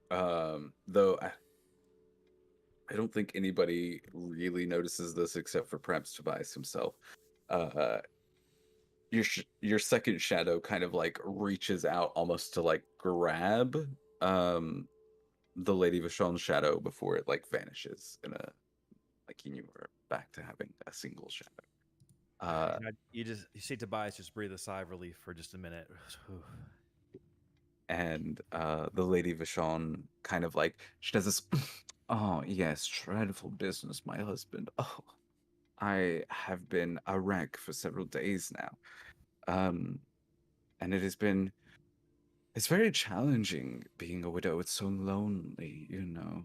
though, I don't think anybody really notices this except for perhaps Tobias himself. Your second shadow kind of like reaches out almost to like grab the Lady Vashon's shadow before it like vanishes in a like you were back to having a single shadow. You see Tobias just breathe a sigh of relief for just a minute. And the Lady Vashon kind of like she does this. Oh yes, dreadful business, my husband. Oh, I have been a wreck for several days now. And it has been it's very challenging being a widow. It's so lonely, you know.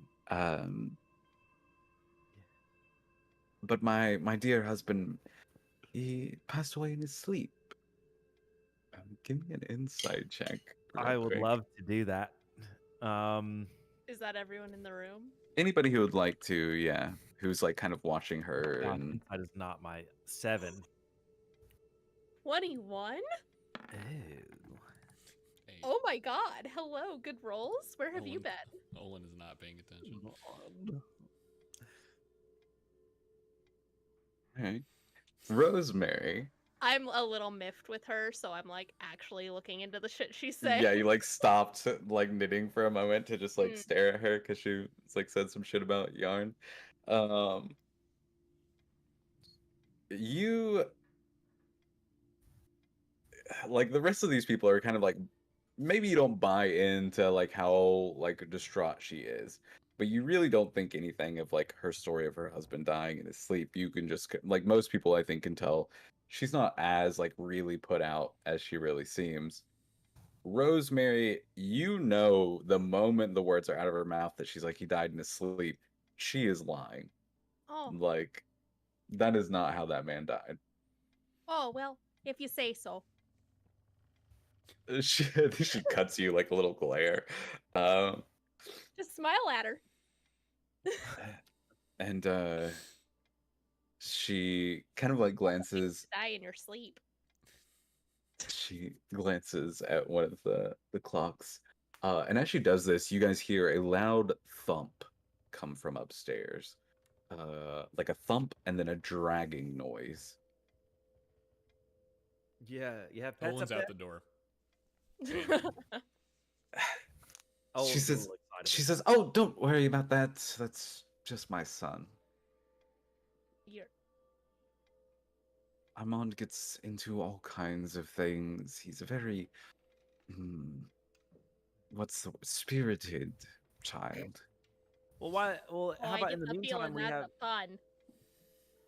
But my dear husband, he passed away in his sleep. Give me an insight check. I real would quick. love to do that. Is that everyone in the room? Anybody who would like to, yeah, who's like kind of watching her gosh, and that is not my 7. 21? Ew. Hey, Oh my god. Hello, good rolls. Where have you Olin- been? Olin is not paying attention. Alright. Rosemary. I'm a little miffed with her, so I'm like actually looking into the shit she's saying. Yeah, you like stopped like knitting for a moment to just like Mm. stare at her because she like said some shit about yarn. You like the rest of these people are kind of like maybe you don't buy into like how like distraught she is, but you really don't think anything of like her story of her husband dying in his sleep. You can just like most people I think can tell she's not as like really put out as she really seems. Rosemary, you know the moment the words are out of her mouth that she's like he died in his sleep, she is lying. Oh, Like that is not how that man died. oh well, if you say so. She cuts you like a little glare. Just smile at her. And she kind of like glances Die in your sleep. she glances at one of the clocks. And as she does this, you guys hear a loud thump come from upstairs. Like a thump and then a dragging noise. Yeah, you have pets Olin's up out there? the door. Oh, She I'm a says little excited she about says, "Oh, don't worry about that. That's just my son." You're Armand gets into all kinds of things. He's a very what's the spirited child. Well, why? Well, oh, how I about get in the the meantime feeling we that's have? a pun.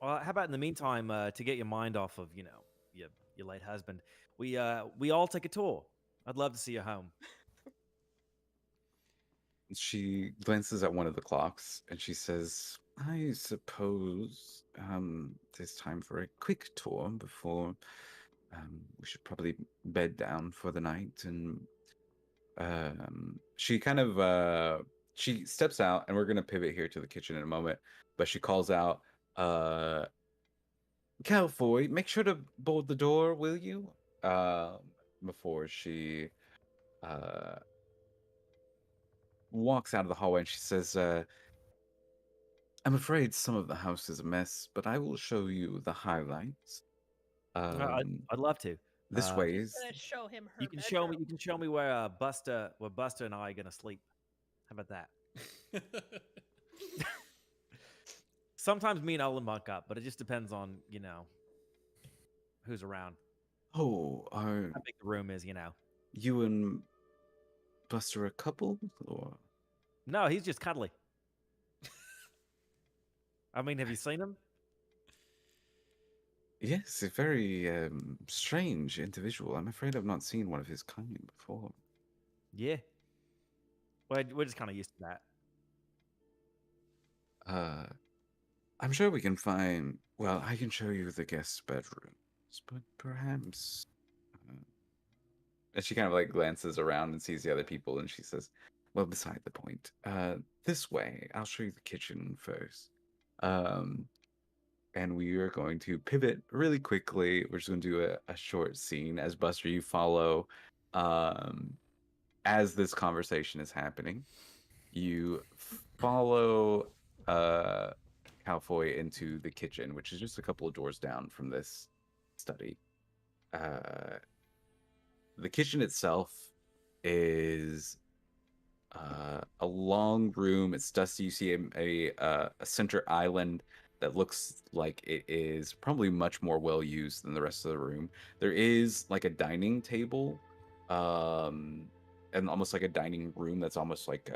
Well, how about in the meantime to get your mind off of your late husband? We all take a tour. I'd love to see your home. She glances at one of the clocks and she says, "I suppose there's time for a quick tour before we should probably bed down for the night." And she kind of she steps out, and we're gonna pivot here to the kitchen in a moment. But she calls out, "Calfoy, make sure to board the door, will you?" Before she walks out of the hallway, and she says, "I'm afraid some of the house is a mess, but I will show you the highlights. I'd love to. This way is Gonna show him her You can show me. bedroom. You can show me where Buster and I are gonna sleep. How about that? Sometimes me and Ellen muck up, but it just depends on who's around. Oh, are How big the room is, you and Buster a couple, or No, he's just cuddly. I mean, have you seen him? yes, a very strange individual. I'm afraid I've not seen one of his kind before." Yeah. We're just kind of used to that. I'm sure we can find. Well, I can show you the guest bedrooms, but perhaps. And she kind of like glances around and sees the other people, and she says, "Well, beside the point. This way. I'll show you the kitchen first." And we are going to pivot really quickly. We're just going to do a short scene as Buster. You follow, as this conversation is happening. You follow Malfoy into the kitchen, which is just a couple of doors down from this study. The kitchen itself is a long room. It's dusty. You see a center island that looks like it is probably much more well used than the rest of the room. There is like a dining table, and almost like a dining room that's almost like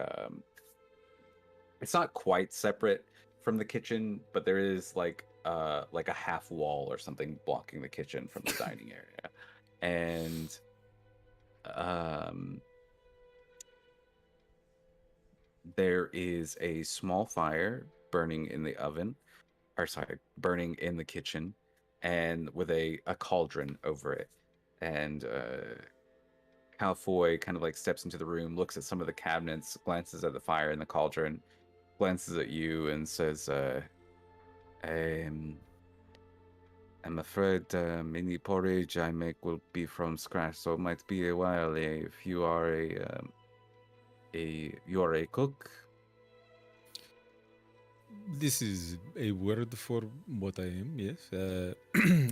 it's not quite separate from the kitchen, but there is like a half wall or something blocking the kitchen from the dining area. And there is a small fire burning in the oven, or sorry, burning in the kitchen, and with a cauldron over it. And Malfoy kind of like steps into the room, looks at some of the cabinets, glances at the fire in the cauldron, glances at you, and says, I'm afraid any porridge I make will be from scratch, so it might be a while. If you are you are a cook. This is a word for what I am. Yes,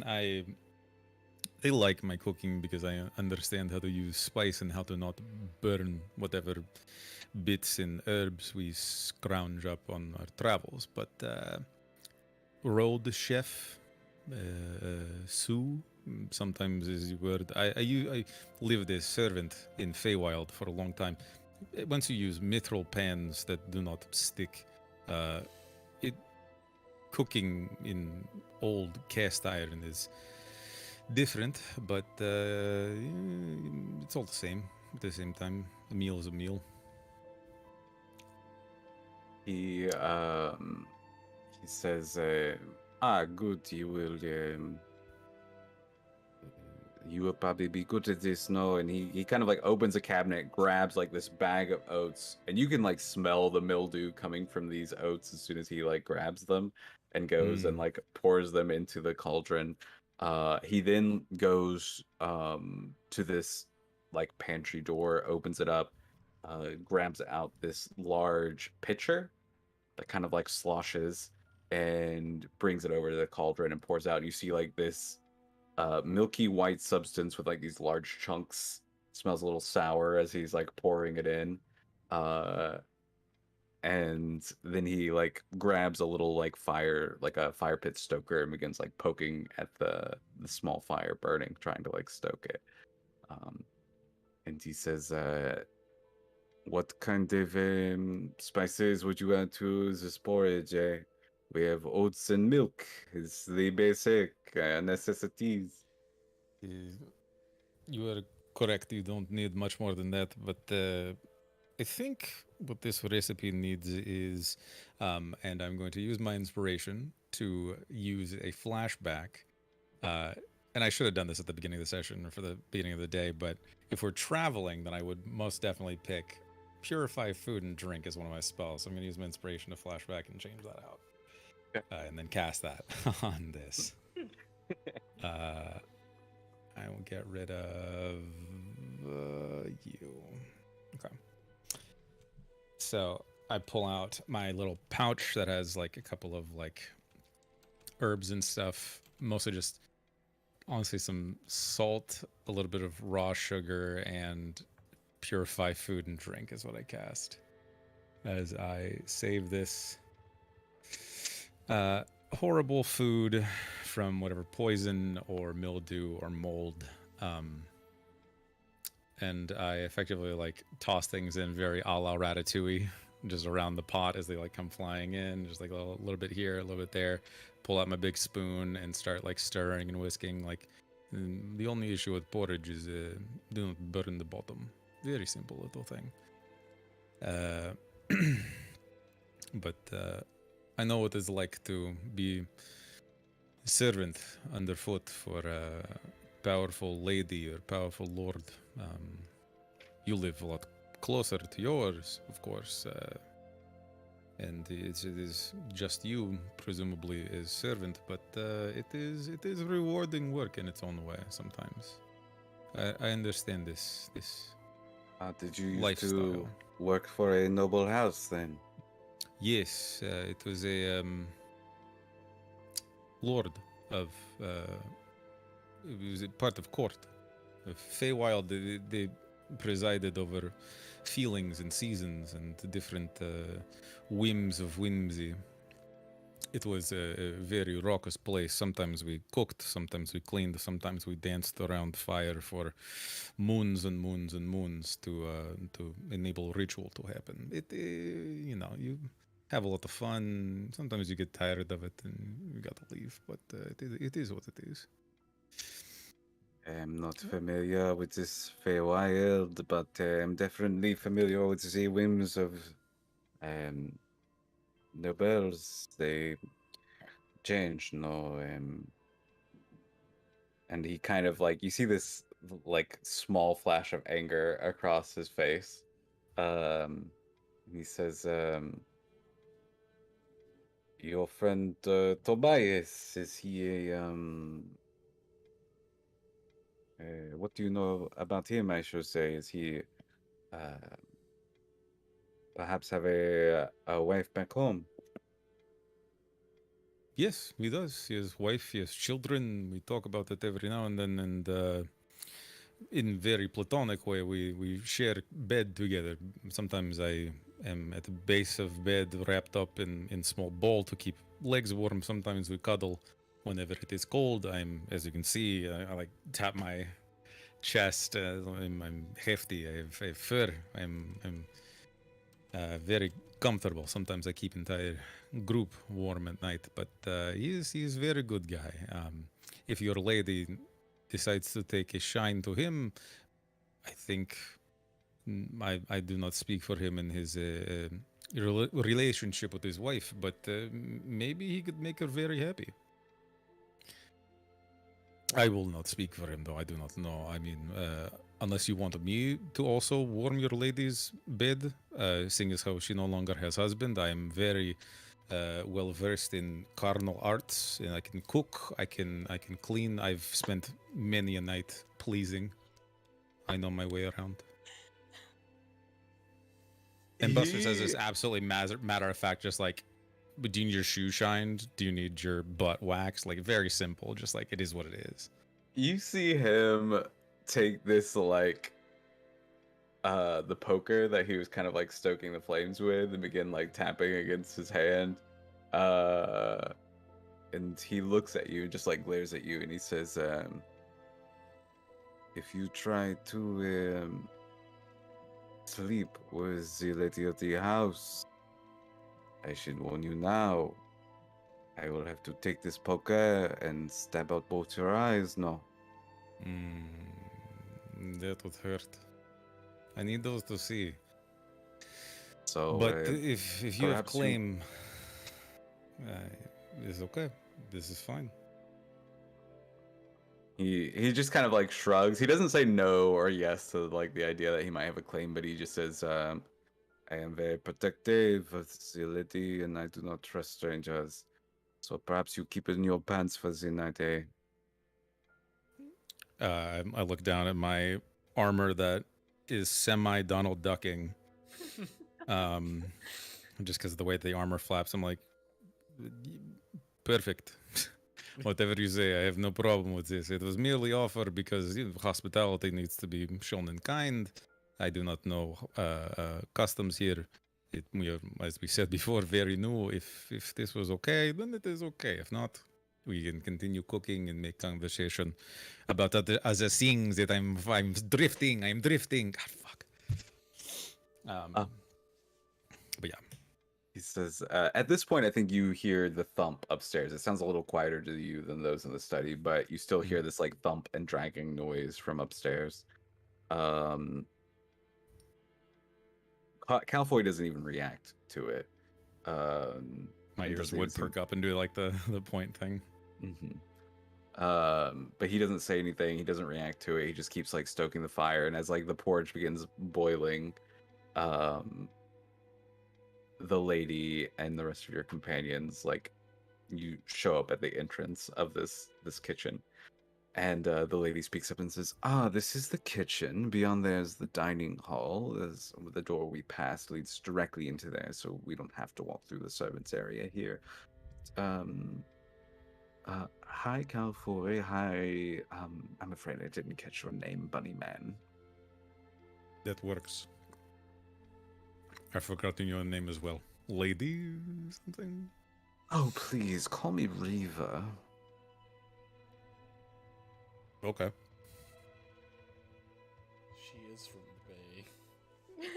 I like my cooking because I understand how to use spice and how to not burn whatever bits and herbs we scrounge up on our travels. But road chef, Sue, sometimes is the word. I lived as servant in Feywild for a long time. Once you use mithril pans that do not stick, cooking in old cast iron is different, but it's all the same. At the same time, a meal is a meal. He says, good. You will probably be good at this, no? And he kind of like opens a cabinet, grabs like this bag of oats, and you can like smell the mildew coming from these oats as soon as he like grabs them and goes and like pours them into the cauldron. He then goes to this like pantry door, opens it up, grabs out this large pitcher that kind of like sloshes and brings it over to the cauldron and pours out. And you see like this milky white substance with like these large chunks. Smells a little sour as he's like pouring it in. And then he like grabs a little like fire, like a fire pit stoker, and begins like poking at the small fire burning, trying to like stoke it. And he says, what kind of spices would you add to this porridge? We have oats and milk. It's the basic necessities. You are correct. You don't need much more than that. But I think what this recipe needs is, and I'm going to use my inspiration to use a flashback. And I should have done this at the beginning of the session or for the beginning of the day. But if we're traveling, then I would most definitely pick Purify Food and Drink as one of my spells. So I'm going to use my inspiration to flashback and change that out. And then cast that on this. I will get rid of you. Okay. So I pull out my little pouch that has like a couple of like herbs and stuff. Mostly just honestly some salt, a little bit of raw sugar, and Purify Food and Drink is what I cast. As I save this horrible food from whatever poison or mildew or mold. And I effectively like toss things in very a la Ratatouille, just around the pot as they like come flying in, just like a little bit here, a little bit there, pull out my big spoon and start like stirring and whisking. Like the only issue with porridge is do not burn the bottom. Very simple little thing. But I know what it's like to be servant underfoot for a powerful lady or powerful lord. You live a lot closer to yours, of course, and it is just you, presumably, as servant. But it is rewarding work in its own way. Sometimes I understand this Did you used lifestyle. to work for a noble house then? Yes, it was a lord of. It was a part of court. Feywild, they presided over feelings and seasons and different whims of whimsy. It was a very raucous place. Sometimes we cooked, sometimes we cleaned, sometimes we danced around fire for moons and moons and moons to enable ritual to happen. You have a lot of fun. Sometimes you get tired of it and you gotta leave, but it is what it is. I'm not familiar with this Feywild, but I'm definitely familiar with the whims of nobles. They change, no. And he kind of like, you see this like small flash of anger across his face. He says, your friend Tobias, is he a what do you know about him, I should say? Is he perhaps have a wife back home? Yes, he does. He has wife, he has children. We talk about it every now and then, and in very platonic way, we share bed together. Sometimes I am at the base of bed, wrapped up in small ball to keep legs warm. Sometimes we cuddle. Whenever it is cold, as you can see, I like tap my chest. I'm hefty. I have fur. I'm very comfortable. Sometimes I keep entire group warm at night. But he's very good guy. If your lady decides to take a shine to him, I think I do not speak for him in his relationship with his wife, but maybe he could make her very happy. I will not speak for him, though. I do not know. I mean, unless you want me to also warm your lady's bed, seeing as how she no longer has husband, I am very well versed in carnal arts, and I can cook. I can clean. I've spent many a night pleasing. I know my way around. And Buster says this absolutely matter of fact, just like, do you need your shoe shined? Do you need your butt waxed? Like, very simple, just like it is what it is. You see him take this like the poker that he was kind of like stoking the flames with and begin like tapping against his hand. And he looks at you, just like glares at you, and he says, if you try to sleep with the lady of the house, I should warn you now. I will have to take this poker and stab out both your eyes. No. That would hurt. I need those to see. So, but if you have claim, it's okay. This is fine. He just kind of like shrugs. He doesn't say no or yes to like the idea that he might have a claim, but he just says, I am very protective of the lady and I do not trust strangers. So perhaps you keep it in your pants for the night, eh? I look down at my armor that is semi-Donald Ducking. Just because of the way the armor flaps, I'm like, perfect. Whatever you say, I have no problem with this. It was merely offered because hospitality needs to be shown in kind. I do not know customs here. We are, as we said before, very new. If this was okay, then it is okay. If not, we can continue cooking and make conversation about other things that I'm drifting. I'm drifting. God, fuck. But yeah. He says, at this point, I think you hear the thump upstairs. It sounds a little quieter to you than those in the study, but you still hear this like thump and dragging noise from upstairs. Calfoy doesn't even react to it. My ears would perk up and do like the point thing. But he doesn't say anything. He doesn't react to it. He just keeps like stoking the fire. And as like the porridge begins boiling, the lady and the rest of your companions, like, you show up at the entrance of this kitchen. And the lady speaks up and says, "Ah, this is the kitchen. Beyond there is the dining hall. There's the door we passed leads directly into there, so we don't have to walk through the servants' area here." Um, Hi, Calfoy. Hi. I'm afraid I didn't catch your name, Bunny Man. That works. I've forgotten your name as well. Lady something? Oh, please call me Reva. Okay. She is from the Bay.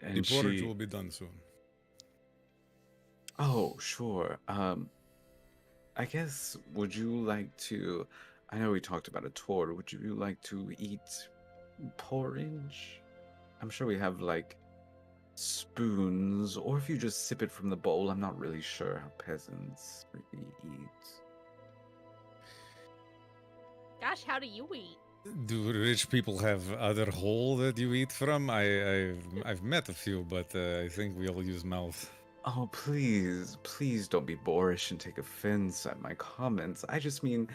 And The porridge she. will be done soon. Oh, sure. I guess, would you like to? I know we talked about a tour. Would you like to eat porridge? I'm sure we have like spoons, or if you just sip it from the bowl. I'm not really sure how peasants really eat. Gosh, how do you eat? Do rich people have other hole that you eat from? I've met a few, but I think we all use mouth. Oh, please don't be boorish and take offense at my comments. I just mean,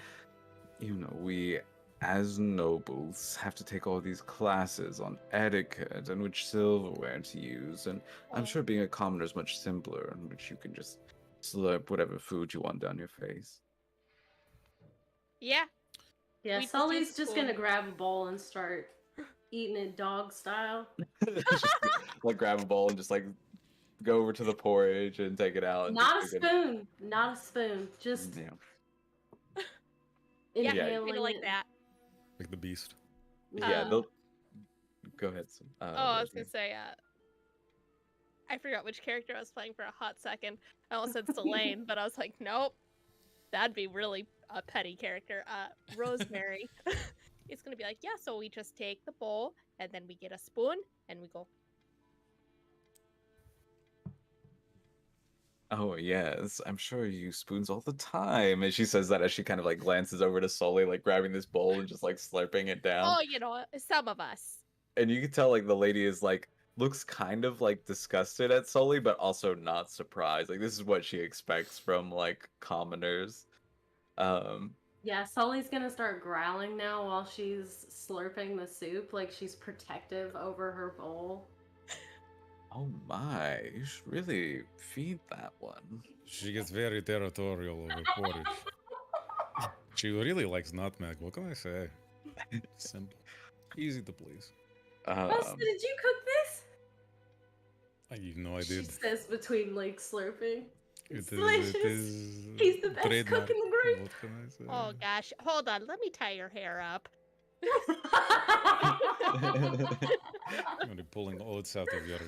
we as nobles have to take all these classes on etiquette and which silverware to use, and I'm sure being a commoner is much simpler, in which you can just slurp whatever food you want down your face. Yeah. Yeah, We just Sully's use just spoon. gonna grab a bowl and start eating it dog style. Just like grab a bowl and just like go over to the porridge and take it out. And Not a just take it. spoon. Not a spoon. Just Yeah. Yeah, inhaling kind of like it. that. Like the beast. Yeah. Go ahead. I was Rosemary. gonna say, I forgot which character I was playing for a hot second. I almost said Selene, but I was like, nope, that'd be really a petty character. Rosemary is gonna be like, yeah, so we just take the bowl and then we get a spoon and we go. Oh yes, I'm sure you use spoons all the time. And she says that as she kind of like glances over to Sully, like grabbing this bowl and just like slurping it down. Oh, you know, some of us. And you can tell like the lady is like looks kind of like disgusted at Sully, but also not surprised. Like this is what she expects from like commoners. Yeah, Sully's gonna start growling now while she's slurping the soup, like she's protective over her bowl. Oh my, you should really feed that one. She gets very territorial over porridge. She really likes nutmeg. What can I say? Simple. Easy to please. Buster, did you cook this? I know I She did. says between like slurping. It's It delicious. is He's the best trademark. cook in the group. What can I say? Oh gosh, hold on, let me tie your hair up. You're be pulling oats out of your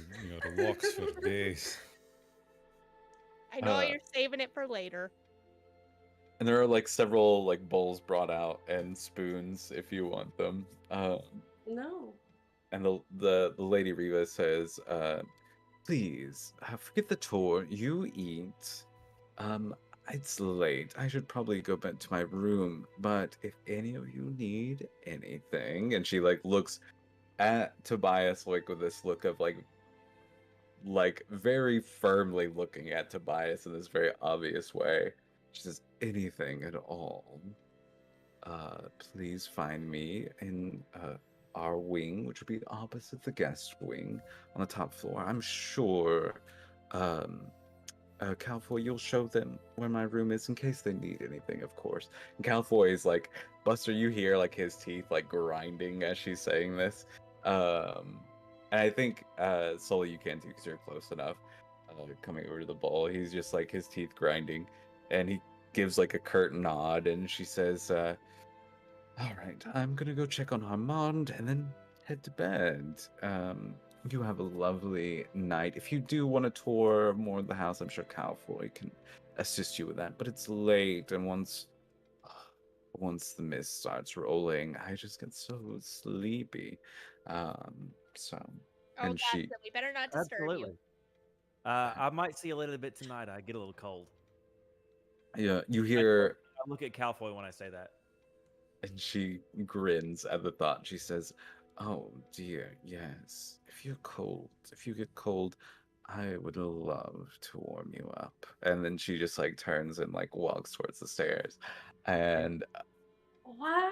locks for days. I know you're saving it for later. And there are like several like bowls brought out and spoons if you want them. No. And the lady Riva says, "Please forget the tour. You eat. It's late. I should probably go back to my room. But if any of you need anything," and she like looks at Tobias like with this look of like very firmly looking at Tobias in this very obvious way. She says, "Anything at all. Please find me in our wing, which would be opposite the guest wing on the top floor. I'm sure, Calfoy, you'll show them where my room is in case they need anything, of course." And Calfoy is like, Buster, you hear like his teeth like grinding as she's saying this. And I think, Sully, you can too because you're close enough. Coming over to the bowl, he's just like his teeth grinding, and he gives like a curt nod, and she says, "All right, I'm gonna go check on Armand and then head to bed. You have a lovely night. If you do want to tour more of the house, I'm sure Calfoy can assist you with that. But it's late, and once the mist starts rolling, I just get so sleepy. So." Oh And gosh, she, then we better not disturb Absolutely. you. I might see a little bit tonight. I get a little cold. yeah, you hear, I look at Calfoy when I say that. and she grins at the thought. She says, "Oh dear, yes. If you get cold, I would love to warm you up. And then she just like turns and like walks towards the stairs. And Wow.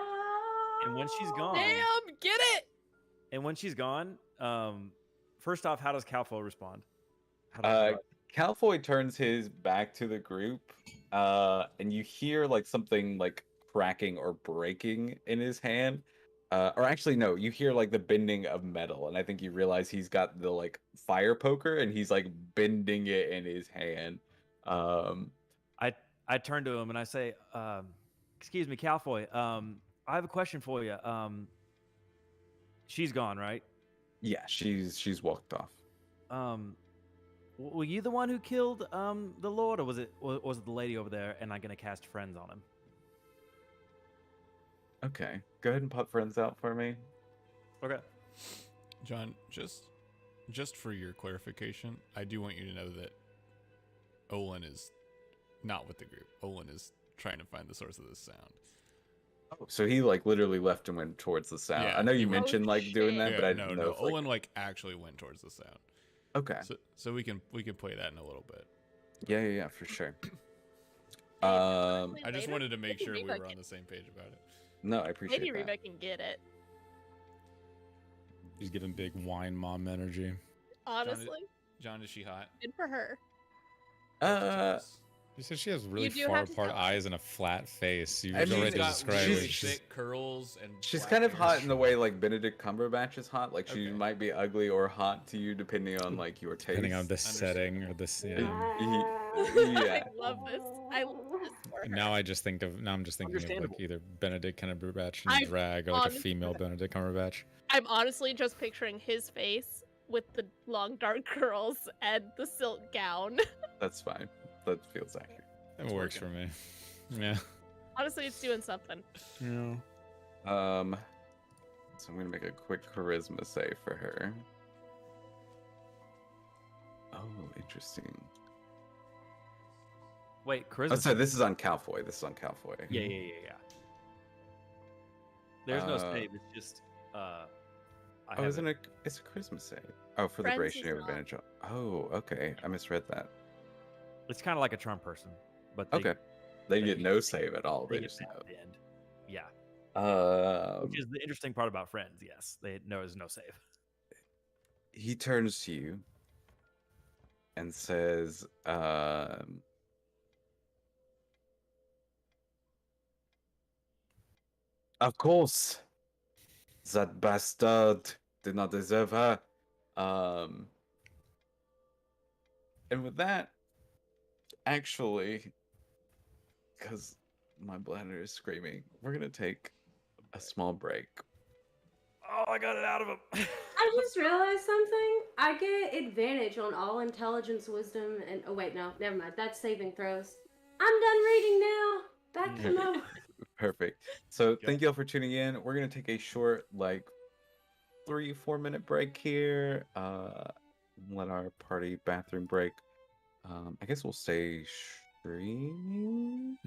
And when she's gone, Damn, get it! and when she's gone, first off, how does Calfo respond? How does uh Calfoy turns his back to the group, and you hear like something like cracking or breaking in his hand. Or actually no, you hear like the bending of metal, and I think you realize he's got the like fire poker and he's like bending it in his hand. Um I turn to him and I say, "Excuse me, Calfoy. I have a question for you. She's gone, right? yeah, she's walked off. Were you the one who killed the Lord, or was it the lady over there? And I'm gonna cast friends on him. Okay. Go ahead and pop friends out for me. Okay. John, just for your clarification, I do want you to know that Olin is not with the group. Olin is trying to find the source of this sound. Oh, so he like literally left and went towards the sound. Yeah, I know you he went- mentioned like doing that, shit. but I no, didn't know no. if, like... Olin like actually went towards the sound. Okay. So we can play that in a little bit. Yeah, for sure. Honestly, I just later, wanted to make maybe sure we Reba were on can- the same page about it. No, I appreciate Maybe that. Reba can get it. He's giving big wine mom energy. Honestly, John, is she hot? good for her. You said she has really do far have to apart tell eyes and a flat face. You've I mean, already she's got described really it. She's thick curls and She's black kind of hair. hot in the way like Benedict Cumberbatch is hot. Like she Okay. might be ugly or hot to you depending on like your taste. depending on the Understood. setting or the scene. Yeah. I love this. I love this for her. Now I'm just thinking of like Understandable. either Benedict Cumberbatch in I'm drag or like a honest- female Benedict Cumberbatch. I'm honestly just picturing his face with the long dark curls and the silk gown. That's fine. That feels accurate. It works for me. Yeah. Honestly, it's doing something. Yeah. So I'm gonna make a quick charisma save for her. Oh, interesting. Wait, Oh, charisma. so this is on Calfoy. Yeah. There's no Uh, save. It's just I Oh, isn't haven't- it? It's a charisma save. Oh, for the Friends duration is you have not. advantage. Oh, okay. I misread that. It's kind of like a charm person, but they, Okay. They they get get- no save at all. they They get just that know. at the end. Yeah, Um, which is the interesting part about friends. Yes, they know there's no save. he turns to you and says, "Of course, that bastard did not deserve her." Um, and with that, actually, because my bladder is screaming, we're gonna take a small break. Oh, I got it out of him. I just realized something. I get advantage on all intelligence, wisdom, and oh wait, no, never mind. That's saving throws. I'm done reading now. Back to my. Perfect. So thank you all for tuning in. We're gonna take a short, like 3-4 minute break here. Let our party bathroom break. I guess we'll stay streaming.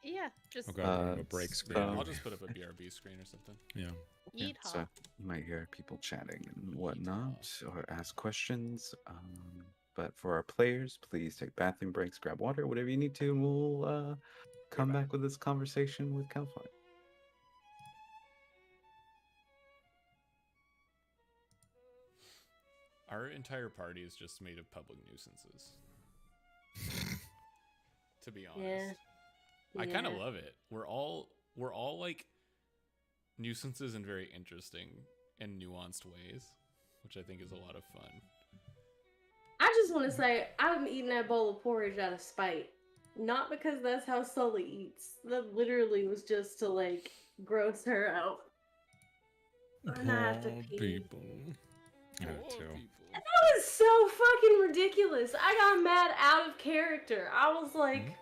Yeah, just Okay, we're gonna go break screen. Yeah, I'll just put up a BRB screen or something. Yeah. Yeah, yeet so hop. you might hear people chatting and whatnot, or ask questions. But for our players, please take bathroom breaks, grab water, whatever you need to, and we'll come back with this conversation with Calfine. Our entire party is just made of public nuisances. To be honest. I kind of Yeah. love it. We're all like nuisances in very interesting and nuanced ways, which I think is a lot of fun. I just want to say I'm eating that bowl of porridge out of spite, not because that's how Sully eats. That literally was just to like gross her out. And I have to Poor pee. people. Yeah, Poor too. people. That was so fucking ridiculous. I got mad out of character. I was like,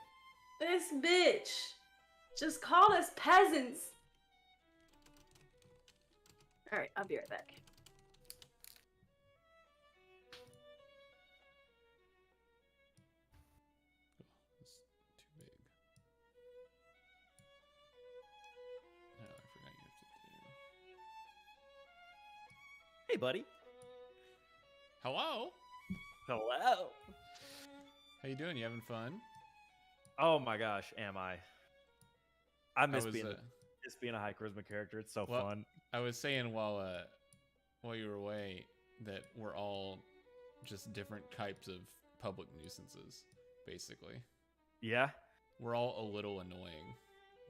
this bitch just called us peasants. Alright, I'll be right back. It's too big. Oh, I forgot you have to do. Hey, buddy. Hello? Hello. How you doing? You having fun? Oh my gosh, am I? I miss was, being a high charisma character. It's so well, fun. I was saying while you were away that we're all just different types of public nuisances, basically. Yeah. We're all a little annoying,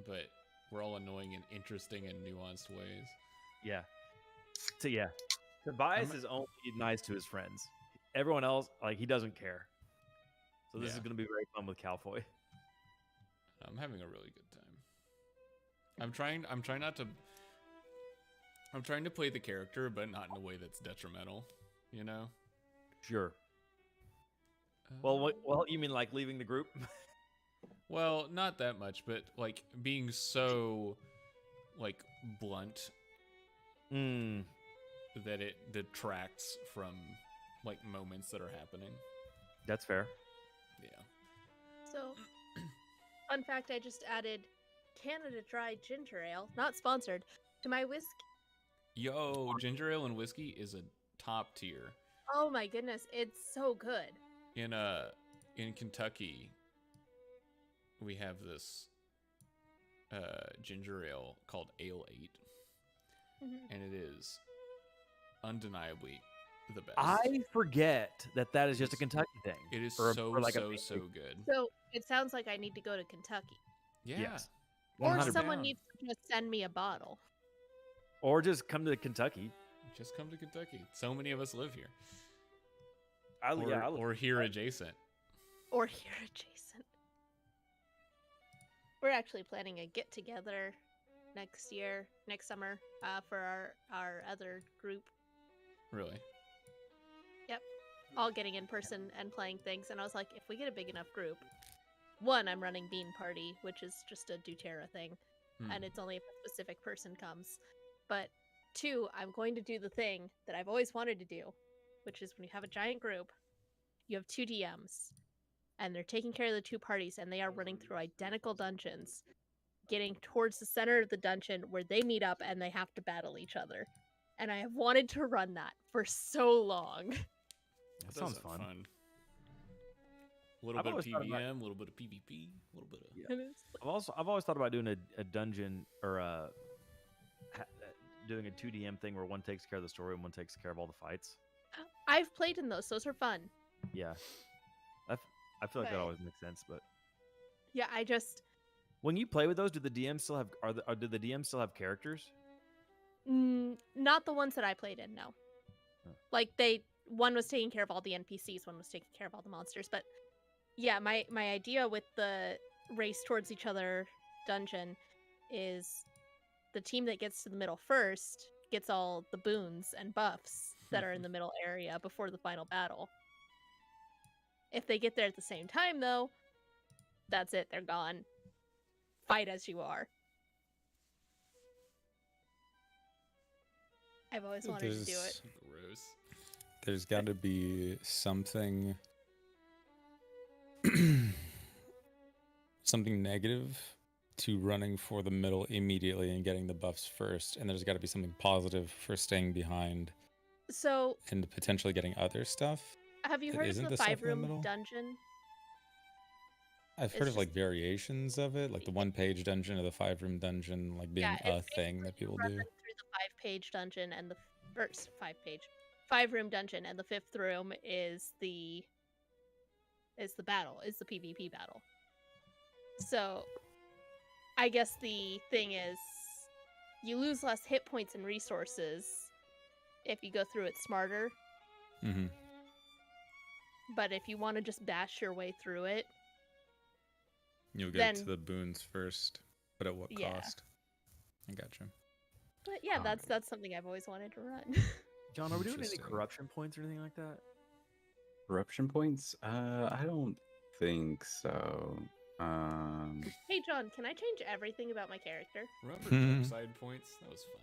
but we're all annoying in interesting and nuanced ways. Yeah. So yeah, Tobias is only nice to his friends. Everyone else, like, he doesn't care. So this is going to be very fun with Calfoy. I'm having a really good time. I'm trying to play the character, but not in a way that's detrimental, you know? Sure. Well, you mean like leaving the group? Well, not that much, but like being so like blunt that it detracts from like moments that are happening. That's fair. Yeah. So, fun fact, I just added Canada Dry Ginger Ale, not sponsored, to my whiskey. Yo, ginger ale and whiskey is a top tier. Oh my goodness, it's so good. In Kentucky, we have this ginger ale called Ale 8, and it is undeniably the best. I forget that is just a Kentucky thing. It is so good. So it sounds like I need to go to Kentucky. Yeah. Yes. Or 100%. someone needs to just send me a bottle. Or just come to Kentucky. Just come to Kentucky. So many of us live here. Or here adjacent. Or here adjacent. We're actually planning a get together next summer, for our other group. Really? Yep. All getting in person and playing things. And I was like, if we get a big enough group, one, I'm running Bean Party, which is just a doTERRA thing. And it's only if a specific person comes. But two, I'm going to do the thing that I've always wanted to do, which is when you have a giant group, you have two DMs, and they're taking care of the two parties, and they are running through identical dungeons, getting towards the center of the dungeon where they meet up and they have to battle each other. And I have wanted to run that for so long. That sounds fun. A little bit of PVM, a little bit of PvP, a little bit of... Yeah. I've always thought about doing a dungeon or doing a 2DM thing where one takes care of the story and one takes care of all the fights. I've played in those. Those are fun. Yeah. I feel like that always makes sense, but... Yeah, I just... When you play with those, do the DMs still have... do the DMs still have characters? Not the ones that I played in, no. Huh. Like, one was taking care of all the NPCs, one was taking care of all the monsters, but... Yeah, my idea with the race towards each other dungeon is the team that gets to the middle first gets all the boons and buffs that are in the middle area before the final battle. If they get there at the same time, though, that's it. They're gone. Fight as you are. I've always wanted to do it. Gross. There's got to be something negative to running for the middle immediately and getting the buffs first, and there's got to be something positive for staying behind and potentially getting other stuff. Have you heard of the 5-room dungeon? I've heard of like variations of it, like the 1-page dungeon or the 5-room dungeon, like being a thing that people do. Through the 5-page dungeon and the first 5-room dungeon, and the 5th room is the PvP battle. So, I guess the thing is, you lose less hit points and resources if you go through it smarter. Mm-hmm. But if you want to just bash your way through it, you'll get to the boons first, but at what cost? I gotcha. But yeah, that's something I've always wanted to run. John, are we doing any corruption points or anything like that? Corruption points? I don't think so. Hey John, can I change everything about my character? Remember dark side points? That was fun.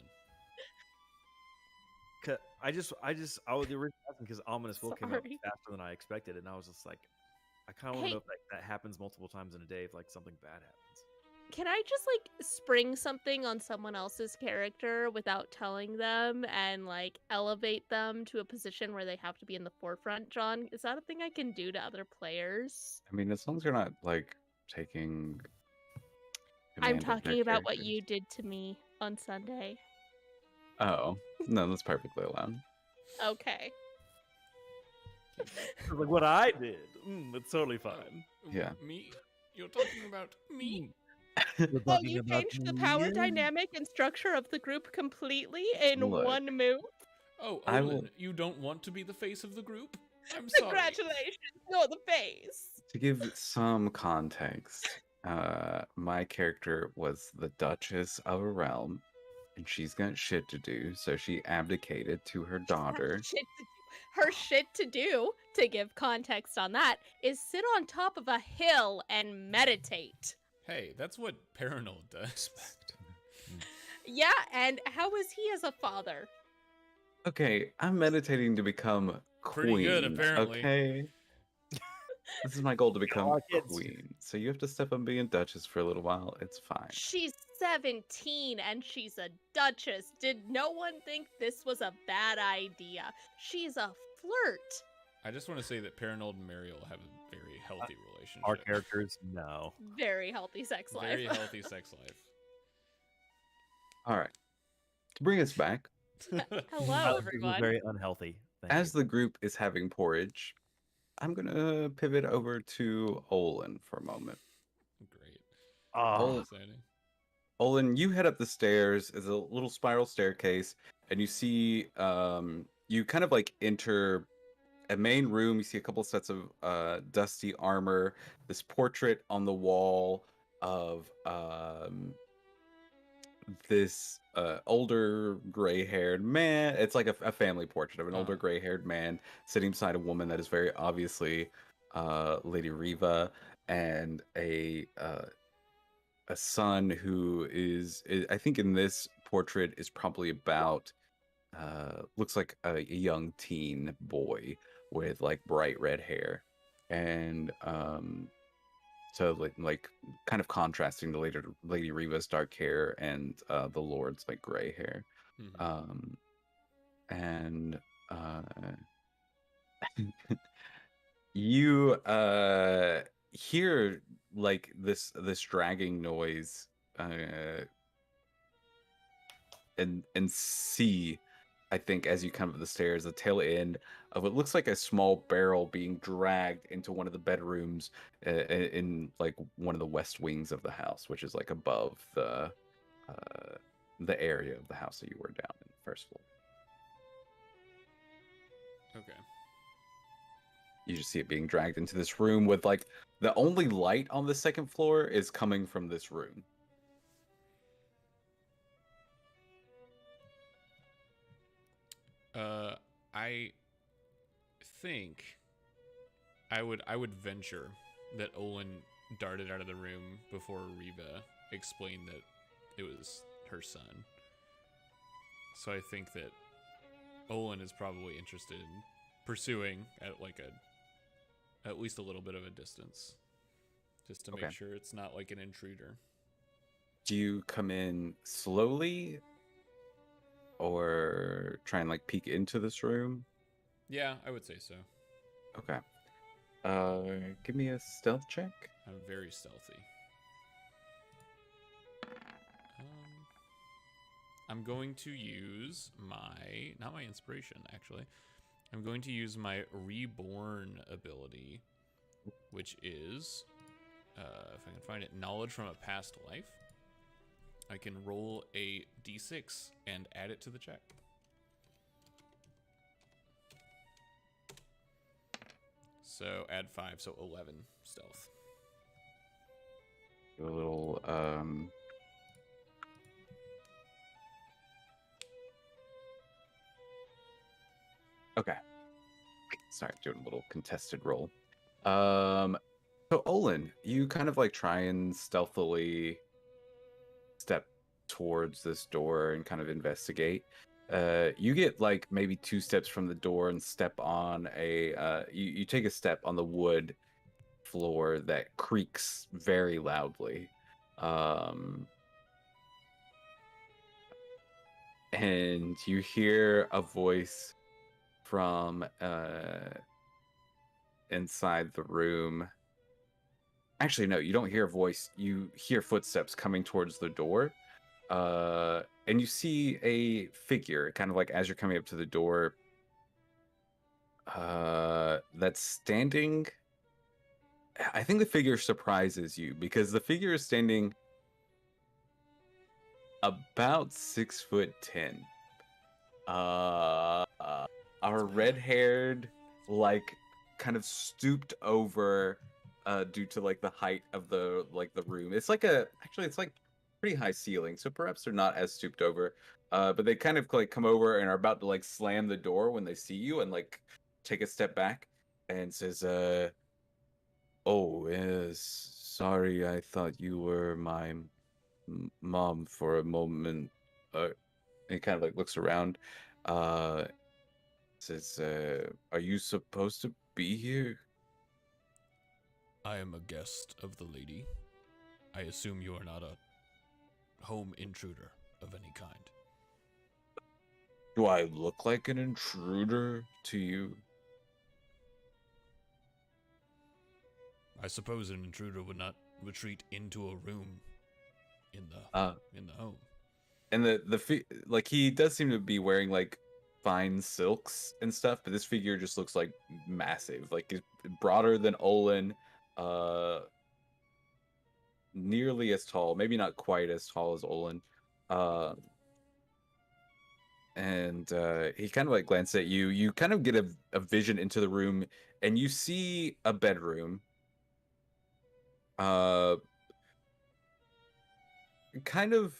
I was asking because Ominous Will came out faster than I expected, and I was just like, I kind of want to know if that happens multiple times in a day, if like something bad happens. Can I just like spring something on someone else's character without telling them and like elevate them to a position where they have to be in the forefront, John? Is that a thing I can do to other players? I mean, as long as you're not like taking I'm command of their talking about what characters. you did to me on Sunday. Oh, no, that's perfectly allowed. Okay. Like what I did. It's totally fine. Yeah. Me? You're talking about me? We're Oh, talking you about changed the power you? dynamic and structure of the group completely in Look. one move? Oh, I Olin, will- you don't want to be the face of the group? I'm sorry. Congratulations, you're the face. To give some context, my character was the Duchess of a realm, and she's got shit to do, so she abdicated to her daughter. Her shit to do, to give context on that, is sit on top of a hill and meditate. Hey, that's what Paranoid does. Respect. Yeah, and how is he as a father? Okay, I'm meditating to become queen. Pretty good, apparently. Okay. This is my goal to become like it. queen. So you have to step up being Duchess for a little while. It's fine. She's 17 and she's a duchess. Did no one think this was a bad idea? She's a flirt. I just want to say that Paranoid and Mariel have a very healthy relationship. Our characters, no. Very healthy sex life. Very healthy sex life. All right. To bring us back, Hello, Ours is everyone. very unhealthy. Thank as you. the group is having porridge, I'm going to pivot over to Olin for a moment. Great. Oh, Exciting. Olin, you head up the stairs. It's a little spiral staircase, and you see you kind of like enter a main room. You see a couple sets of dusty armor, this portrait on the wall of this older gray-haired man. It's like a family portrait of an older gray-haired man sitting beside a woman that is very obviously Lady Riva, and a son who is I think in this portrait is probably about looks like a young teen boy with like bright red hair, and so like kind of contrasting the Lady Riva's dark hair and the Lord's like gray hair. Mhm. And you hear like this dragging noise, and see, I think, as you come up the stairs, the tail end of what looks like a small barrel being dragged into one of the bedrooms in like one of the west wings of the house, which is like above the area of the house that you were down in the first floor. Okay. You just see it being dragged into this room with like the only light on the second floor is coming from this room. I think I would venture that Olin darted out of the room before Riva explained that it was her son. So I think that Olin is probably interested in pursuing at like at least a little bit of a distance, just to Okay. make sure it's not like an intruder. Do you come in slowly or try and like peek into this room? Yeah, I would say so. Okay. Give me a stealth check. I'm very stealthy. I'm going to use not my inspiration, actually. I'm going to use my reborn ability, which is, if I can find it, knowledge from a past life. I can roll a d6 and add it to the check. So add 5, so 11 stealth. A little okay. Sorry, doing a little contested roll. So Olin, you kind of like try and stealthily step towards this door and kind of investigate. You get like maybe 2 steps from the door and step on you take a step on the wood floor that creaks very loudly. Um, and you hear a voice from inside the room. Actually, no, you don't hear a voice. You hear footsteps coming towards the door. And you see a figure, kind of like as you're coming up to the door, that's standing. I think the figure surprises you because the figure is standing about 6'10". Are red-haired, like kind of stooped over, due to like the height of the room. It's like it's like pretty high ceiling, so perhaps they're not as stooped over. But they kind of like come over and are about to like slam the door when they see you and like take a step back and says, "Oh, yes, sorry, I thought you were my mom for a moment." And he kind of like looks around. Uh, Says, "Are you supposed to be here?" I am a guest of the lady. I assume you are not a home intruder of any kind. Do I look like an intruder to you? I suppose an intruder would not retreat into a room in the home. And like he does seem to be wearing like fine silks and stuff, but this figure just looks like massive, like he's broader than Olin, uh, nearly as tall, maybe not quite as tall as Olin, uh, and he kind of like glances at you. You kind of get a vision into the room, and you see a bedroom. Uh, kind of,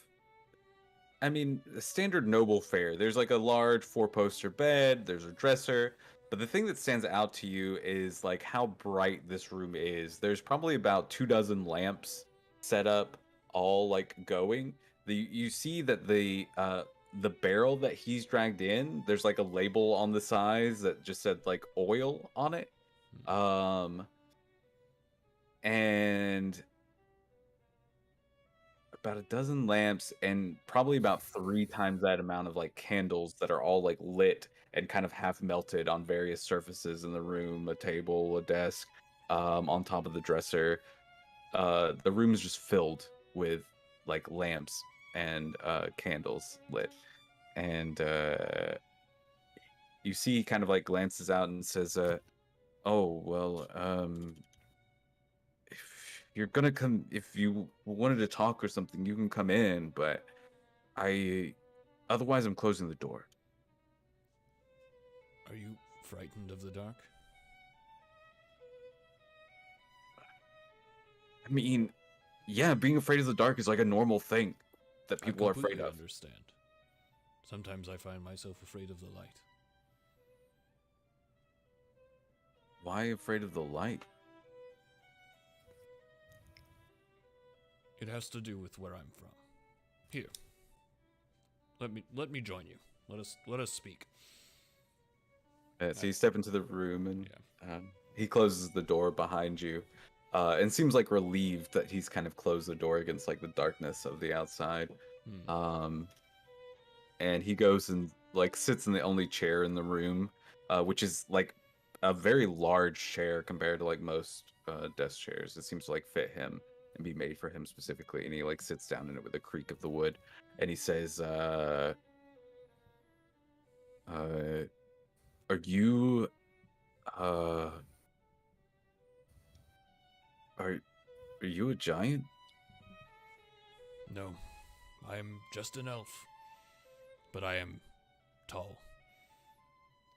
I mean, standard noble fare. There's like a large four-poster bed, there's a dresser, but the thing that stands out to you is like how bright this room is. There's probably about 24 lamps set up, all like going. You see that the barrel that he's dragged in, there's like a label on the sides that just said like oil on it. And about a dozen lamps and probably about 3 times that amount of like candles that are all like lit and kind of half melted on various surfaces in the room, a table, a desk, on top of the dresser. The room is just filled with like lamps and candles lit. And you see he kind of like glances out and says, "Oh, well, if you're gonna come, if you wanted to talk or something, you can come in, but otherwise I'm closing the door." Are you frightened of the dark? I mean, yeah, being afraid of the dark is like a normal thing that people I are afraid completely of. understand. Sometimes I find myself afraid of the light. Why afraid of the light? It has to do with where I'm from. Here. Let me join you. Let us speak. So you step into the room and Yeah. he closes the door behind you, and seems like relieved that he's kind of closed the door against like the darkness of the outside. And he goes and like sits in the only chair in the room, which is like a very large chair compared to like most desk chairs. It seems to like fit him and be made for him specifically. And he like sits down in it with a creak of the wood, and he says, "Are you, uh, are you a giant?" No, I am just an elf. But I am tall.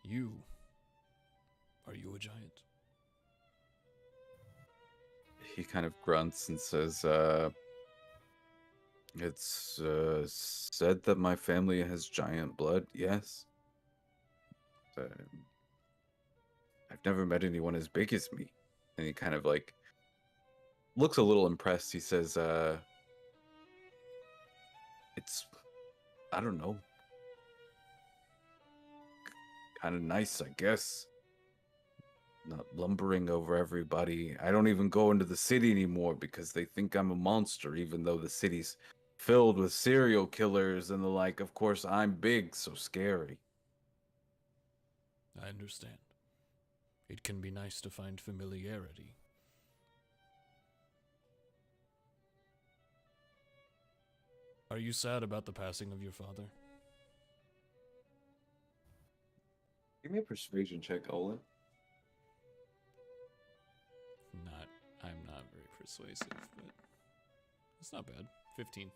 Are you a giant? He kind of grunts and says, "It's said that my family has giant blood, yes. Uh, I've never met anyone as big as me." And he kind of like looks a little impressed. He says, "It's, I don't know, kind of nice, I guess." not lumbering over everybody. I don't even go into the city anymore because they think I'm a monster, even though the city's filled with serial killers and the like. Of course, I'm big, so scary. I understand. It can be nice to find familiarity. Are you sad about the passing of your father? Give me a persuasion check, Olin. I'm not very persuasive, but it's not bad. 15.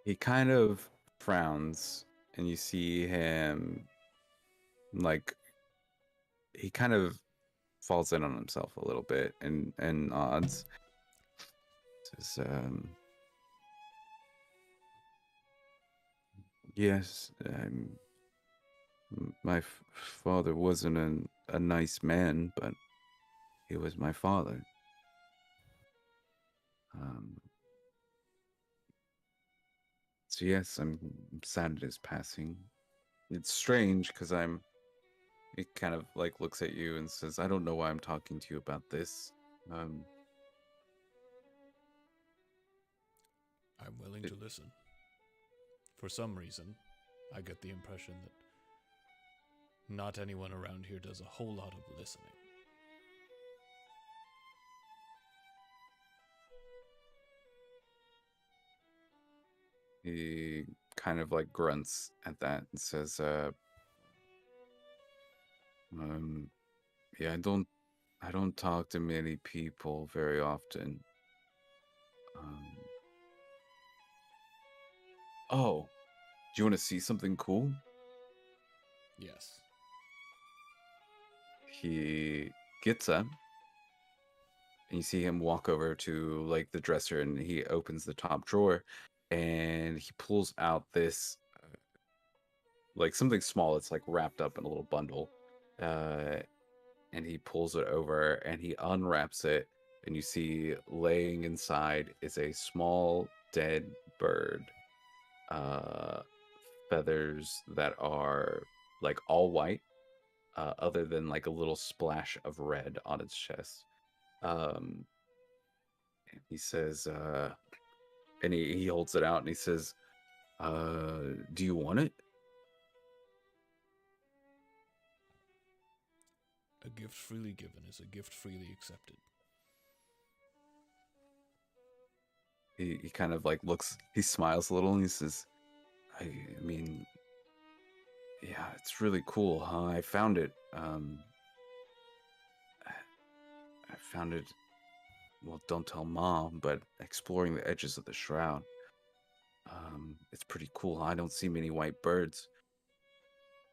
He kind of frowns, and you see him, like, he kind of falls in on himself a little bit and nods. Says, yes, my father wasn't a nice man, but he was my father. So yes, I'm sad at his passing. It's strange because he kind of like looks at you and says, I don't know why I'm talking to you about this. I'm willing to listen. For some reason, I get the impression that not anyone around here does a whole lot of listening. He kind of like grunts at that and says, yeah, I don't talk to many people very often. Oh, do you want to see something cool? Yes. He gets up, and you see him walk over to like the dresser, and he opens the top drawer, and he pulls out this like something small. It's like wrapped up in a little bundle, and he pulls it over, and he unwraps it, and you see laying inside is a small dead bird, feathers that are like all white, other than like a little splash of red on its chest. And he says, and he holds it out, and he says, do you want it? A gift freely given is a gift freely accepted. He kind of like looks, he smiles a little, and he says, I mean, yeah, it's really cool, huh? I found it. I found it, well, don't tell Mom, but exploring the edges of the Shroud. It's pretty cool. I don't see many white birds.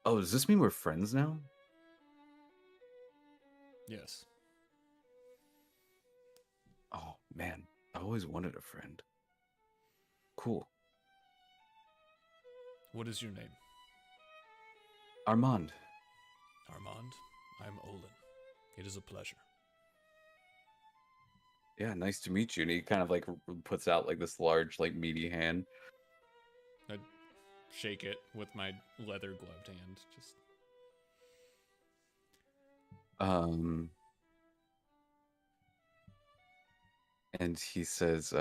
Oh, does this mean we're friends now? Yes. Oh, man, I always wanted a friend. Cool. What is your name? Armand. Armand. I'm Olin. It is a pleasure. Yeah, nice to meet you. And he kind of like puts out like this large, like meaty hand. I shake it with my leather gloved hand. Just and he says,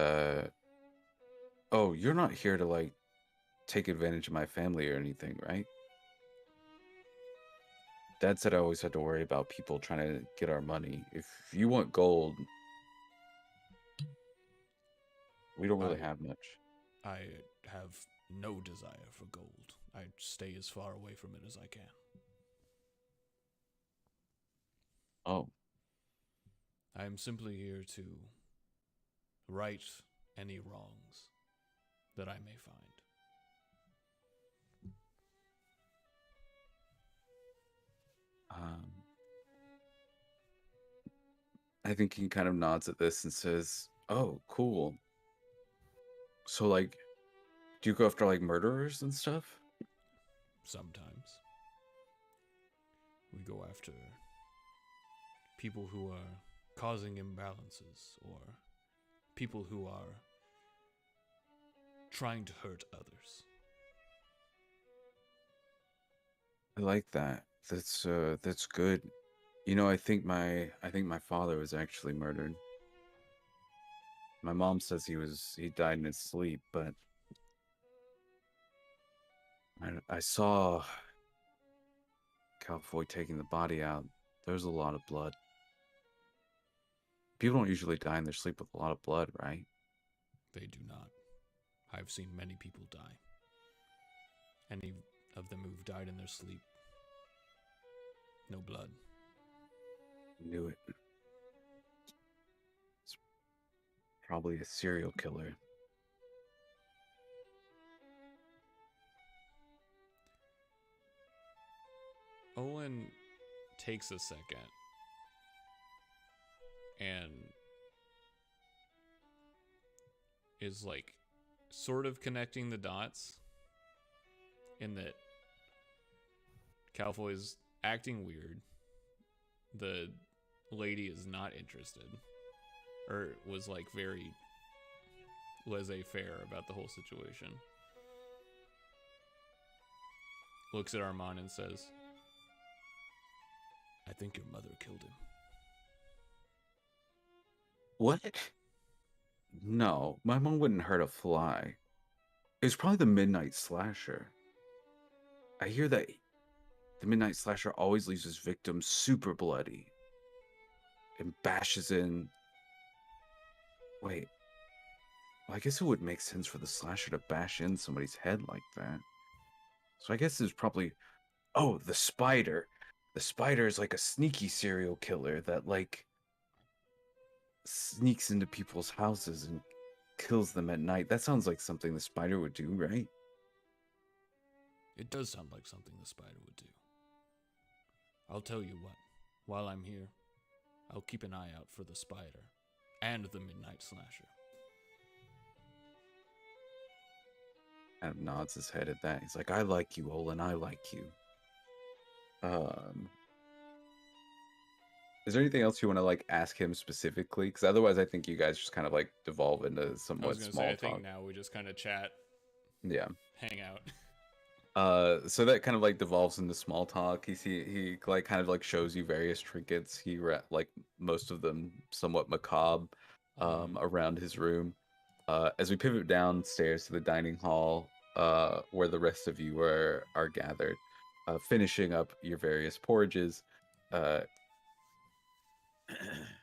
oh, you're not here to like take advantage of my family or anything, right? Dad said I always had to worry about people trying to get our money. If you want gold, we don't really have much. I have no desire for gold. I stay as far away from it as I can. Oh. I am simply here to right any wrongs that I may find. I think he kind of nods at this and says, oh, cool. So, like, do you go after, like, murderers and stuff? Sometimes. We go after people who are causing imbalances, or people who are trying to hurt others. I like that. That's good. You know, I think my father was actually murdered. My mom says he died in his sleep, but I saw Cowboy taking the body out. There's a lot of blood. People don't usually die in their sleep with a lot of blood, right? They do not. I've seen many people die. Any of them who've died in their sleep. No blood. Knew it. It's probably a serial killer. Owen takes a second and is like sort of connecting the dots in that Calfoy is acting weird. The lady is not interested, or was like very laissez-faire about the whole situation. Looks at Armand and says, I think your mother killed him. What? No, my mom wouldn't hurt a fly. It was probably the Midnight Slasher. I hear that the Midnight Slasher always leaves his victims super bloody and bashes in. Wait. Well, I guess it would make sense for the slasher to bash in somebody's head like that. So I guess it's probably. Oh, the spider. The spider is like a sneaky serial killer that, like, sneaks into people's houses and kills them at night. That sounds like something the spider would do, right? It does sound like something the spider would do. I'll tell you what, while I'm here, I'll keep an eye out for the spider and the Midnight Slasher. Kind of nods his head at that. He's like, I like you, Olin, I like you. Is there anything else you want to like ask him specifically? Because otherwise I think you guys just kind of like devolve into I somewhat was gonna small say, I talk. think now we just kind of chat, Yeah. hang out. So that kind of like devolves into small talk. He like kind of like shows you various trinkets. Like most of them somewhat macabre, around his room. As we pivot downstairs to the dining hall, where the rest of you are gathered, finishing up your various porridges, and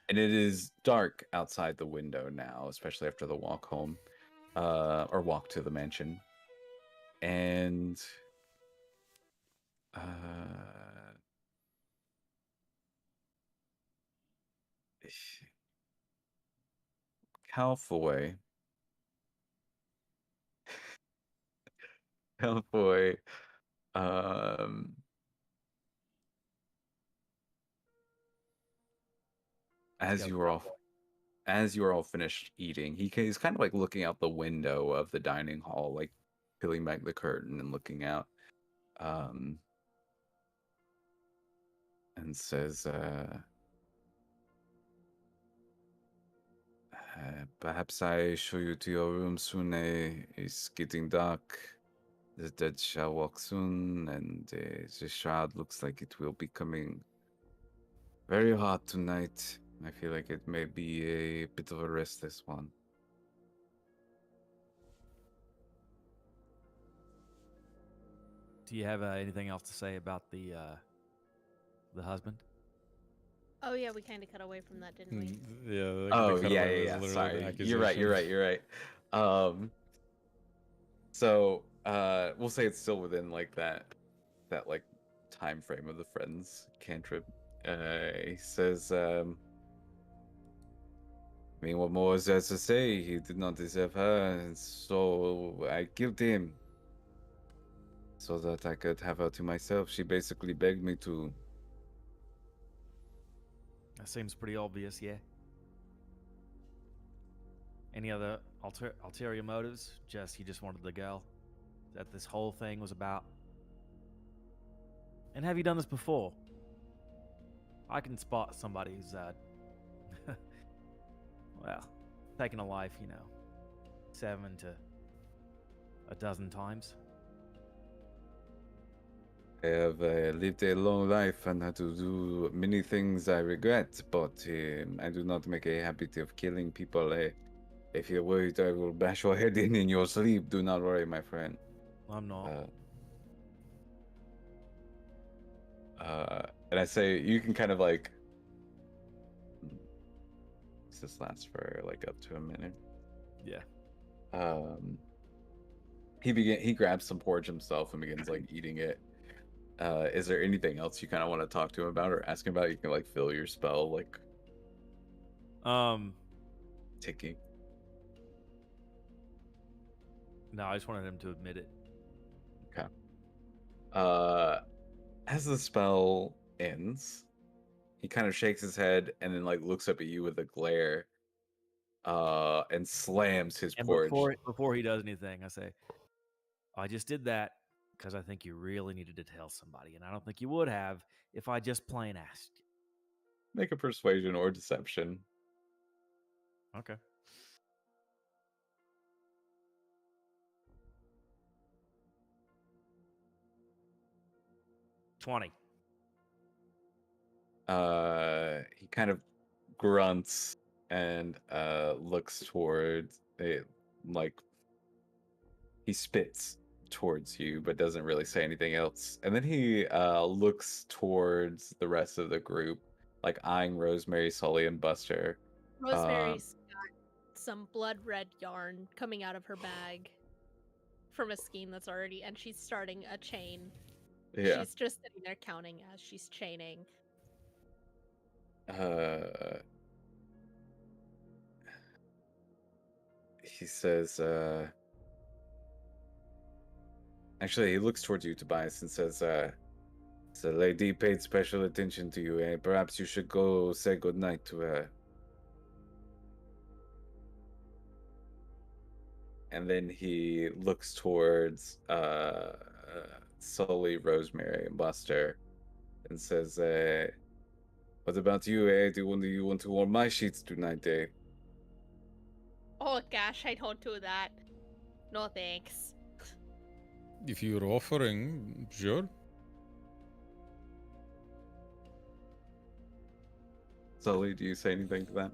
it is dark outside the window now, especially after the walk home, or walk to the mansion, and Calfoy. Calfoy. As you were all finished eating, he's kind of like looking out the window of the dining hall, like peeling back the curtain and looking out, and says, perhaps I show you to your room soon. It's getting dark. The dead shall walk soon, and the shroud looks like it will be coming very hot tonight. I feel like it may be a bit of a restless one. Do you have anything else to say about the husband? Oh yeah, we kind of cut away from that, didn't we? Yeah. The Oh, cutaway yeah, was yeah, yeah. literally the Sorry. You're right. accusation. So, we'll say it's still within like that like time frame of the friends cantrip. He says, I mean, what more is there to say? He did not deserve her, and so I killed him so that I could have her to myself. She basically begged me to. That seems pretty obvious, yeah. Any other ulterior motives? You just wanted the girl? That this whole thing was about? And have you done this before? I can spot somebody who's, well, taking a life, 7 to a dozen times. I have lived a long life and had to do many things I regret, but I do not make a habit of killing people. If you're worried I will bash your head in your sleep, do not worry, my friend. I'm not. And I say, you can kind of like... This lasts for like up to a minute. Yeah. He grabs some porridge himself and begins like eating it. Is there anything else you kind of want to talk to him about or ask him about? You can like fill your spell like ticking. No, I just wanted him to admit it. Okay. As the spell ends, he kind of shakes his head and then like looks up at you with a glare, and slams his And porridge. before he does anything, I say, I just did that because I think you really needed to tell somebody, and I don't think you would have if I just plain asked you. Make a persuasion or deception. Okay. $20. He kind of grunts and looks towards it, like he spits towards you but doesn't really say anything else, and then he looks towards the rest of the group, like eyeing Rosemary, Sully, and Buster. Rosemary's got some blood red yarn coming out of her bag from a skein that's already, and she's starting a chain. Yeah. She's just sitting there counting as she's chaining. He says, actually, he looks towards you, Tobias, and says, the lady paid special attention to you, eh? Perhaps you should go say goodnight to her. And then he looks towards Sully, Rosemary, and Buster, and says, what about you, eh? Do you want to warm my sheets tonight, eh? Oh gosh, I don't do that. No thanks. If you're offering, sure. Sully, do you say anything to that?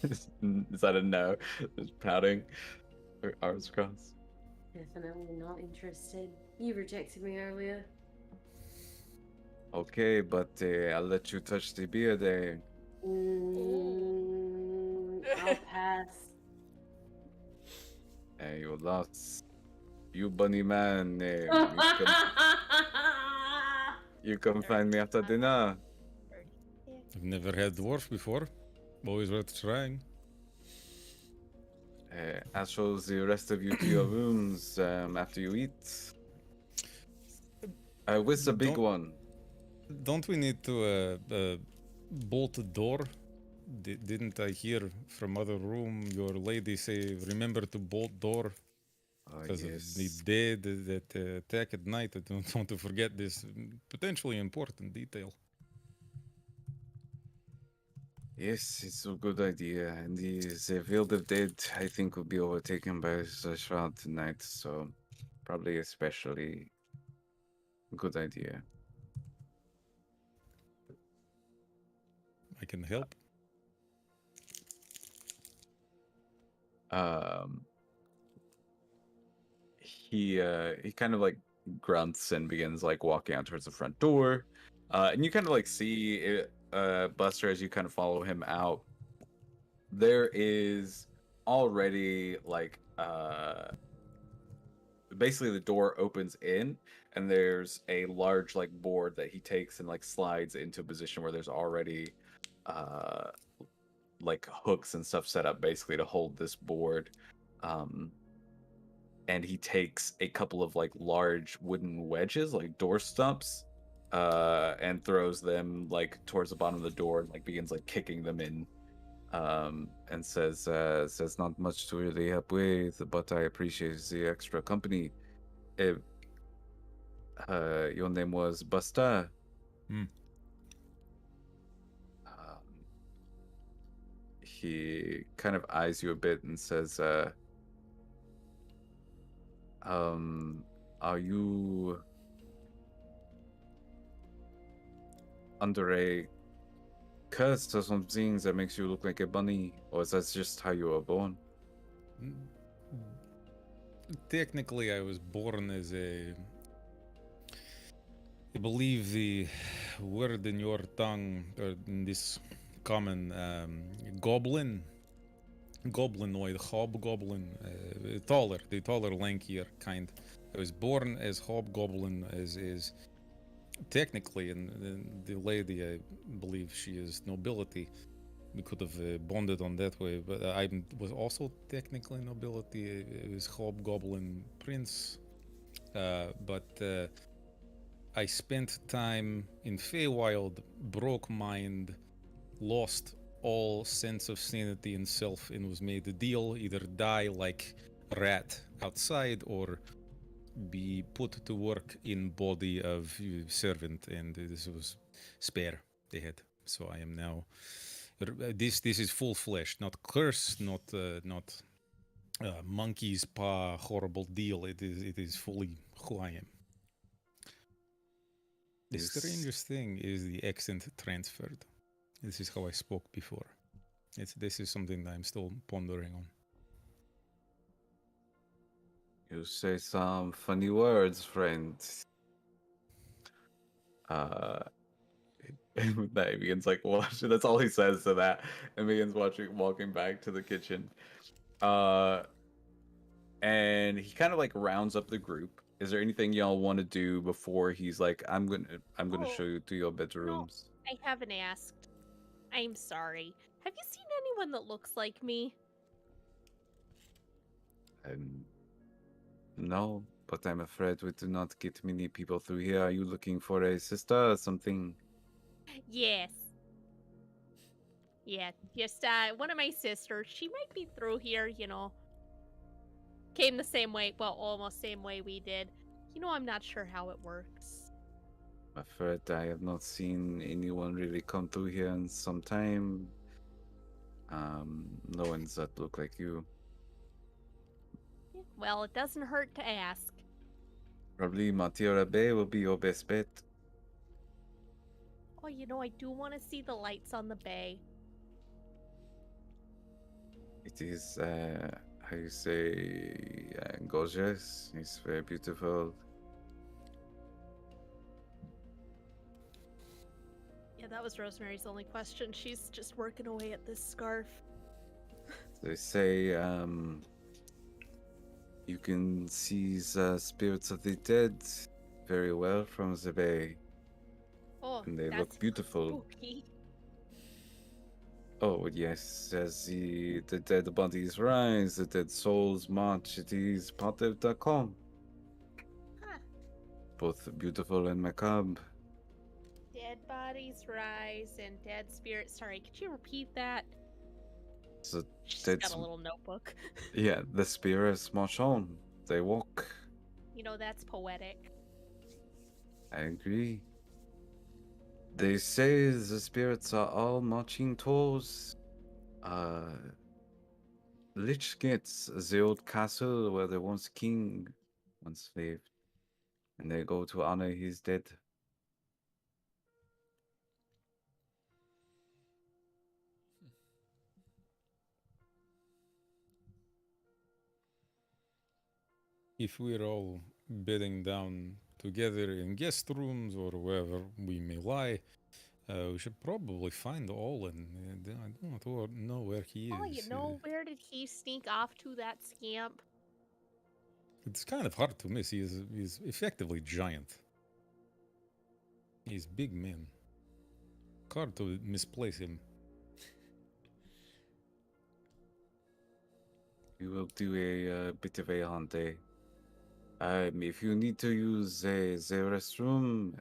Is that a no? Just pouting, or arms crossed? Definitely not interested. You rejected me earlier. Okay, but I'll let you touch the beard, eh? I'll pass. You lost. You bunny man, you come find me after dinner. I've never had dwarf before. Always worth trying. I'll show the rest of you to your rooms after you eat. Where's the big one? Don't we need to bolt the door? Didn't I hear from other room your lady say, remember to bolt door? Because of the dead that attack at night. I don't want to forget this potentially important detail. Yes, it's a good idea. And the field of dead, I think, will be overtaken by the Shroud tonight. So, probably especially a good idea. I can help. He kind of like grunts and begins like walking out towards the front door. And you kind of like see it, Buster, as you kind of follow him out. There is already like basically the door opens in and there's a large like board that he takes and like slides into a position where there's already like hooks and stuff set up basically to hold this board. And he takes a couple of like large wooden wedges, like door stumps, and throws them like towards the bottom of the door and like begins like kicking them in, and says not much to really help with, but I appreciate the extra company. Your name was Buster. he kind of eyes you a bit and says, are you under a curse or something that makes you look like a bunny, or is that just how you were born? Technically, I was born as I believe the word in your tongue, or in this common goblin, goblinoid, hobgoblin, the taller, lankier kind. I was born as hobgoblin, as is technically, and the lady, I believe she is nobility. We could have bonded on that way, but I was also technically nobility. I was hobgoblin prince, but I spent time in Feywild, broke mind, lost all sense of sanity and self, and was made a deal: either die like rat outside, or be put to work in body of servant. And this was spare they had. So I am now. This is full flesh, not curse, not monkey's paw, horrible deal. It is fully who I am. The strangest thing is the accent transferred. This is how I spoke before. This is something that I'm still pondering on. You say some funny words, friend. That he begins like watching. That's all he says to that, and begins walking back to the kitchen. And he kind of like rounds up the group. Is there anything y'all want to do before he's like, I'm gonna show you to your bedrooms? I haven't asked. I'm sorry. Have you seen anyone that looks like me? No, but I'm afraid we do not get many people through here. Are you looking for a sister or something? Yes. Yeah, just one of my sisters. She might be through here, you know. Came the same way, well, almost same way we did. You know, I'm not sure how it works. I'm afraid I have not seen anyone really come through here in some time. No one's that look like you. Well, it doesn't hurt to ask. Probably Matira Bay will be your best bet. Oh, you know, I do want to see the lights on the bay. It is, how you say, gorgeous. It's very beautiful. Yeah, that was Rosemary's only question. She's just working away at this scarf. They say, you can see the spirits of the dead very well from the bay. Oh, And they that's look beautiful. spooky. Oh, yes, as the dead bodies rise, the dead souls march. It is part of the calm. Huh. Both beautiful and macabre. Dead bodies rise and dead spirits. Sorry, could you repeat that? So She's dead got a little notebook. yeah, the spirits march on. They walk. You know, that's poetic. I agree. They say the spirits are all marching towards Lichgate, the old castle where the once king once lived. And they go to honor his dead. If we're all bedding down together in guest rooms or wherever we may lie, we should probably find Olin. I don't know where he is. Oh, you know, where did he sneak off to, that scamp? It's kind of hard to miss. He's effectively giant. He's big man. Hard to misplace him. We will do a bit of a hunt, eh? If you need to use the restroom,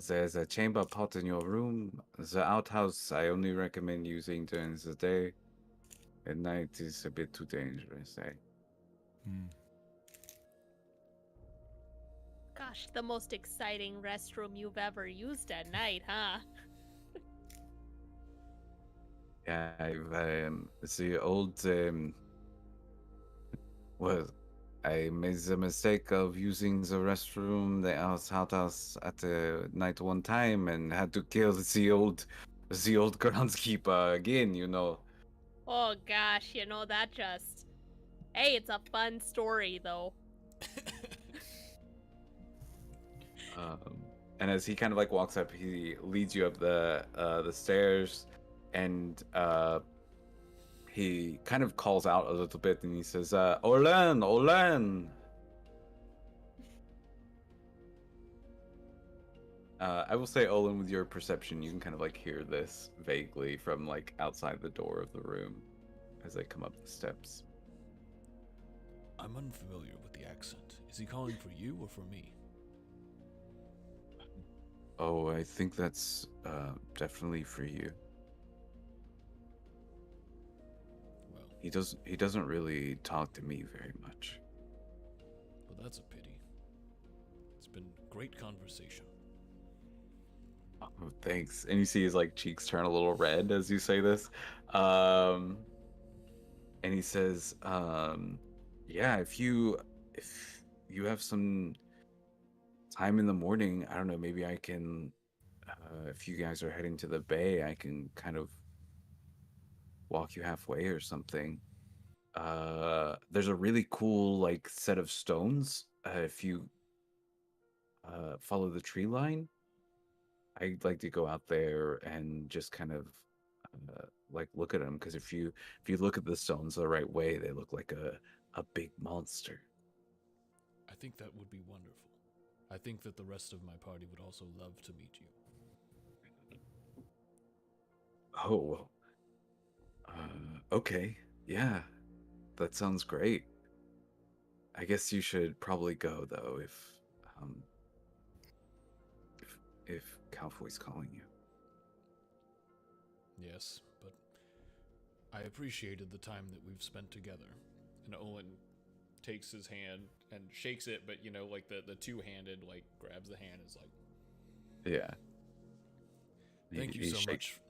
there's a chamber pot in your room. The outhouse I only recommend using during the day. At night is a bit too dangerous, eh? Gosh, the most exciting restroom you've ever used at night, huh? I've the old well, I made the mistake of using the restroom, the outhouse at the night one time, and had to kill the old groundskeeper again. You know. Oh gosh, that just. Hey, it's a fun story though. And as he kind of like walks up, he leads you up the stairs, and he kind of calls out a little bit, and he says, "Olan, Olan." I will say, Olin, with your perception, you can kind of like hear this vaguely from like outside the door of the room as they come up the steps. I'm unfamiliar with the accent. Is he calling for you or for me? Oh, I think that's definitely for you. Well, He doesn't really talk to me very much. well, that's a pity. It's been great conversation. Oh, thanks. And you see his like cheeks turn a little red as you say this. And he says, yeah, if you have some time in the morning, I don't know, maybe I can if you guys are heading to the bay, I can kind of walk you halfway or something. There's a really cool like set of stones if you follow the tree line. I'd like to go out there and just kind of like look at them, because if you look at the stones the right way, they look like a big monster. I think that would be wonderful. I think that the rest of my party would also love to meet you. Oh, well, okay, yeah, that sounds great. I guess you should probably go though um if Calfoy's calling you. Yes, but I appreciated the time that we've spent together. And Olin takes his hand and shakes it, but like the two-handed, like grabs the hand, is like, Yeah. thank you He so shake- much.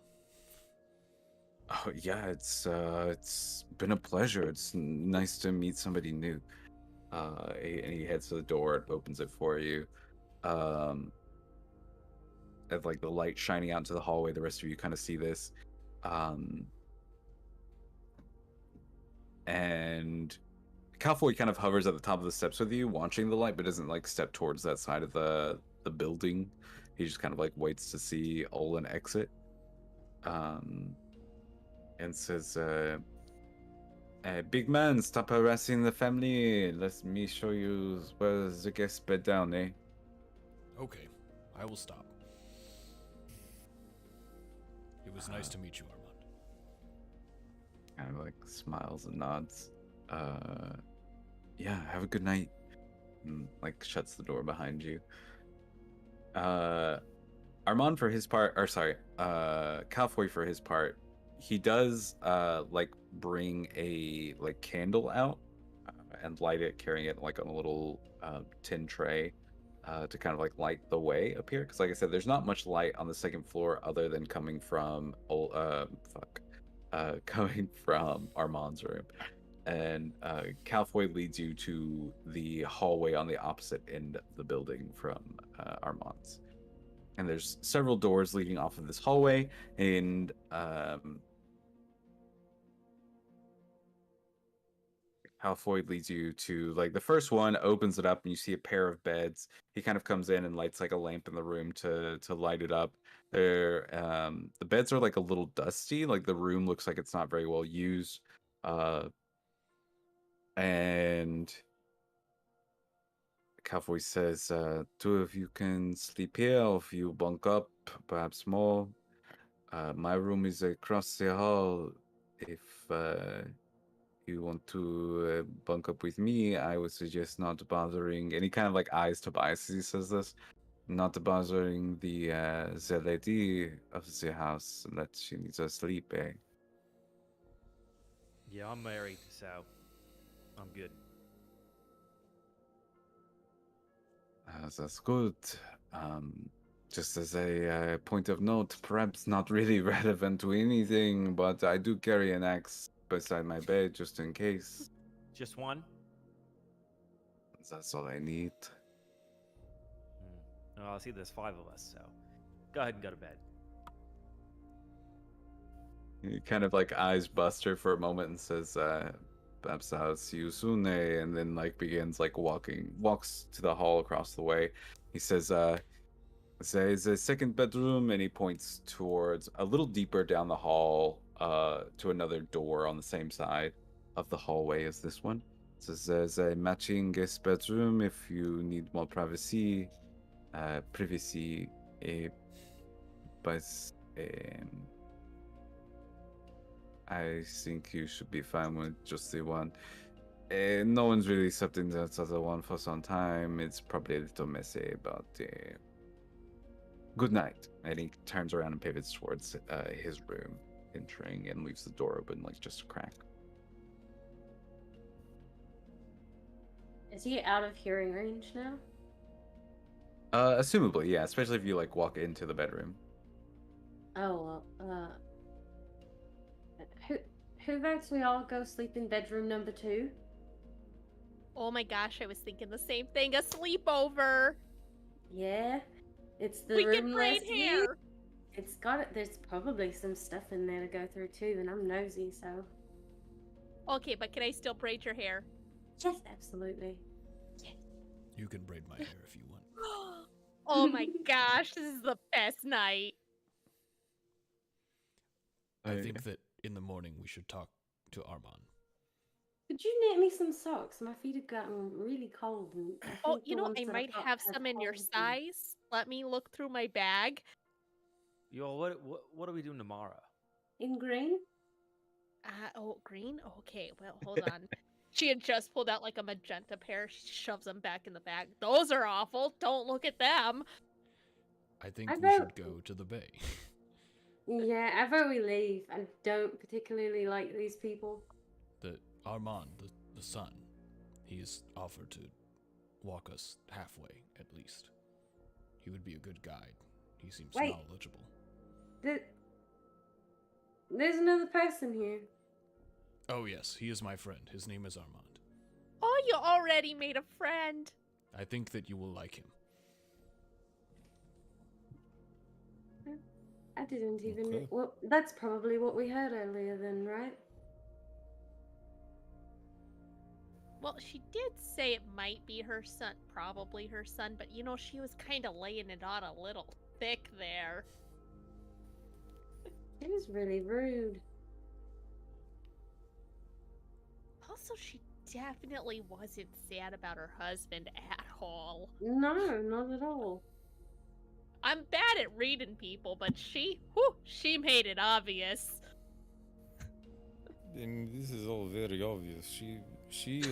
Oh yeah, it's been a pleasure. It's nice to meet somebody new. And he heads to the door and opens it for you. At like the light shining out into the hallway, the rest of you kind of see this. And Calfoy kind of hovers at the top of the steps with you, watching the light, but doesn't like step towards that side of the building. He just kind of like waits to see Olin exit. And says, big man, stop harassing the family. Let me show you where the guest bed down, eh? Okay, I will stop. It was nice to meet you, Armand. Kind of like smiles and nods. Yeah, have a good night. And, like shuts the door behind you. Armand for his part, or sorry, Calfoy for his part, he does like bring a like candle out and light it, carrying it like on a little tin tray to kind of like light the way up here. Because like I said, there's not much light on the second floor other than coming from coming from Armand's room. And Calfoy leads you to the hallway on the opposite end of the building from Armand's. And there's several doors leading off of this hallway, and Calfoy leads you to like the first one, opens it up, and you see a pair of beds. He kind of comes in and lights like a lamp in the room to light it up. There, the beds are like a little dusty, like the room looks like it's not very well used, and Calfoy says, two of you can sleep here, or if you bunk up, perhaps more. My room is across the hall. If you want to bunk up with me, I would suggest not bothering. And he kind of like eyes Tobias as he says this, not bothering the lady of the house that she needs to sleep, eh? Yeah, I'm married, so I'm good. That's good. Just as a point of note, perhaps not really relevant to anything, but I do carry an axe beside my bed just in case. Just one? That's all I need. Oh, I see there's 5 of us, so go ahead and go to bed. He kind of like eyes Buster for a moment and says, perhaps I'll see you soon, and then like begins like walks to the hall across the way. He says, there's a second bedroom, and he points towards a little deeper down the hall, to another door on the same side of the hallway as this one. Says there's a matching guest bedroom if you need more privacy. But I think you should be fine with just the one. No one's really accepting that other one for some time. It's probably a little messy, but good night. And he turns around and pivots towards his room, entering and leaves the door open like just a crack. Is he out of hearing range now? Assumably, yeah, especially if you like walk into the bedroom. Oh well. Who votes we all go sleep in bedroom number 2? Oh my gosh, I was thinking the same thing. A sleepover. Yeah, it's the We room can braid less used. hair. It's got it. There's probably some stuff in there to go through too, and I'm nosy, so Okay, but can I still braid your hair? yes, absolutely. You can braid my hair if you want. Oh my gosh, this is the best night. I think that in the morning we should talk to Armand. Could you knit me some socks? My feet have gotten really cold. And Oh, you know, I might have some in your size. Let me look through my bag. Yo, what are we doing tomorrow? In green? Oh, green? Okay, well, hold on. She had just pulled out like a magenta pair. She shoves them back in the bag. Those are awful. Don't look at them. I think I we vote- should go to the bay. Yeah, I vote we leave. I don't particularly like these people. The Armand, the son, he's offered to walk us halfway at least. He would be a good guide. He seems Wait. knowledgeable. There's another person here. Oh yes, he is my friend. His name is Armand. Oh, you already made a friend. I think that you will like him. I didn't even. Okay. Well, that's probably what we heard earlier, then, right? Well, she did say it might be her son, probably her son, but you know, she was kind of laying it on a little thick there. It was really rude. Also, she definitely wasn't sad about her husband at all. No, not at all. I'm bad at reading people, but she made it obvious. I mean, this is all very obvious. She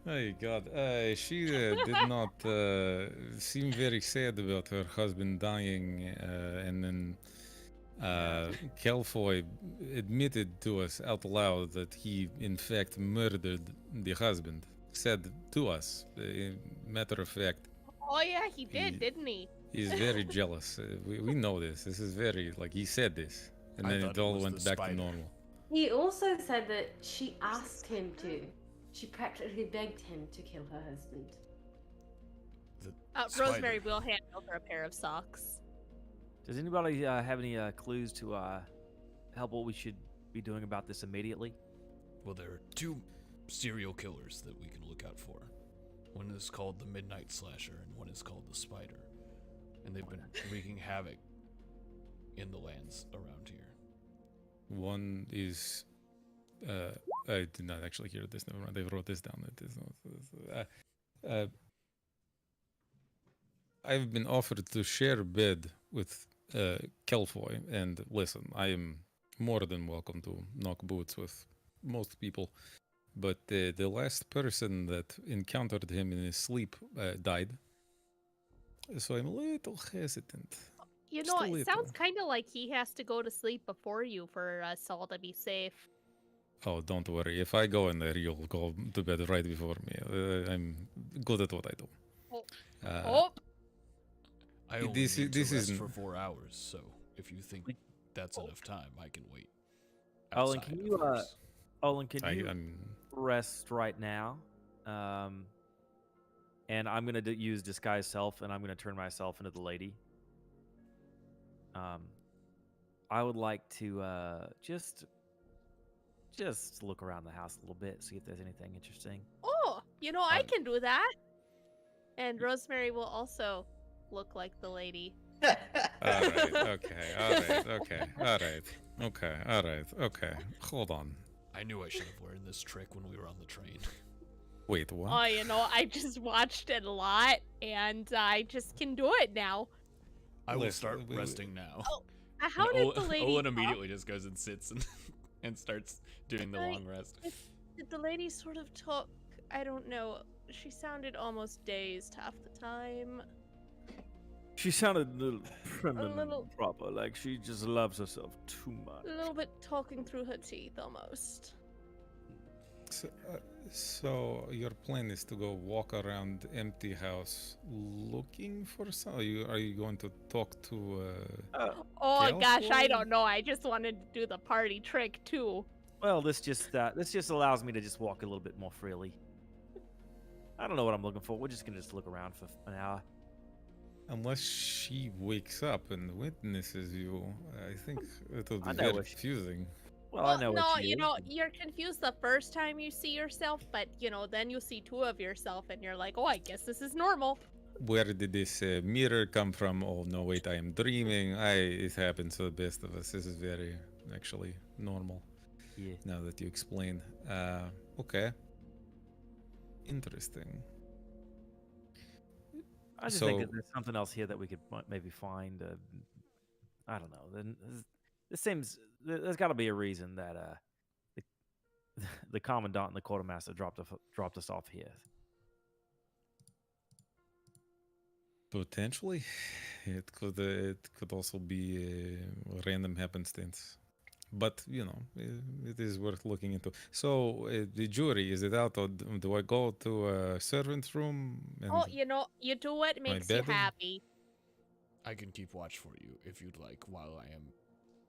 my God, she did not seem very sad about her husband dying, and then Kelfoy admitted to us out loud that he, in fact, murdered the husband. Said to us, matter of fact, Oh yeah, he did, He- didn't he? he's very jealous. We know this. This is very, like, he said this. And I then thought it it all was went the back spider. to normal. He also said that she asked him to. She practically begged him to kill her husband. The Rosemary spider. will hand over a pair of socks. Does anybody have any clues to help what we should be doing about this immediately? Well, there are 2 serial killers that we can look out for. One is called the Midnight Slasher, and one is called the Spider. And they've been wreaking havoc in the lands around here. One is, I did not actually hear this. Never mind. They wrote this down. It is not. I've been offered to share a bed with Kelfoy, and listen, I am more than welcome to knock boots with most people. But the last person that encountered him in his sleep died. So I'm a little hesitant. You Just know, a it sounds little. kind of like he has to go to sleep before you for us all to be safe. Oh, don't worry. If I go in there, you'll go to bed right before me. I'm good at what I do. Oh. Uh, Oh, I only This need this to rest isn't. for 4 hours, so if you think that's enough time, I can wait. Olin, Outside, can of you course. Olin, can you I'm. rest right now? And I'm gonna use disguise self, and I'm gonna turn myself into the lady. I would like to just look around the house a little bit, see if there's anything interesting. Oh, I Um, can do that. And Rosemary will also look like the lady. All right. Okay. All right. Okay. All right. Okay. All right. Okay. Hold on. I knew I should have learned this trick when we were on the train. Wait. What? Oh, I just watched it a lot, and I just can do it now. I will Listen, start resting now. Oh, how did the lady Owen talk? immediately just goes and sits and starts doing the long rest. Did the lady sort of talk? I don't know. She sounded almost dazed half the time. She sounded a little prim A little- and proper, like she just loves herself too much. A little bit talking through her teeth almost. So your plan is to go walk around empty house looking for some? Are you going to talk to? Oh Gail gosh, I Floyd? don't know. I just wanted to do the party trick too. Well, this just allows me to just walk a little bit more freely. I don't know what I'm looking for. We're just gonna look around for an hour. Unless she wakes up and witnesses you, I think it'll be I know very what she- confusing. Well, I know no, what she is. you're confused the first time you see yourself, but then you see two of yourself and you're like, oh, I guess this is normal. Where did this mirror come from? Oh no, wait, I am dreaming. It happens to the best of us. This is very actually normal. Yeah. Now that you explain. Okay. Interesting. I just think that So- there's something else here that we could maybe find. I don't know. Then this seems there's got to be a reason that the commandant and the quartermaster dropped us off here. Potentially, it could also be a random happenstance, but it is worth looking into. So the jury, is it out, or do I go to a servant's room? And Oh, you do what makes you bedding? happy. I can keep watch for you if you'd like while I am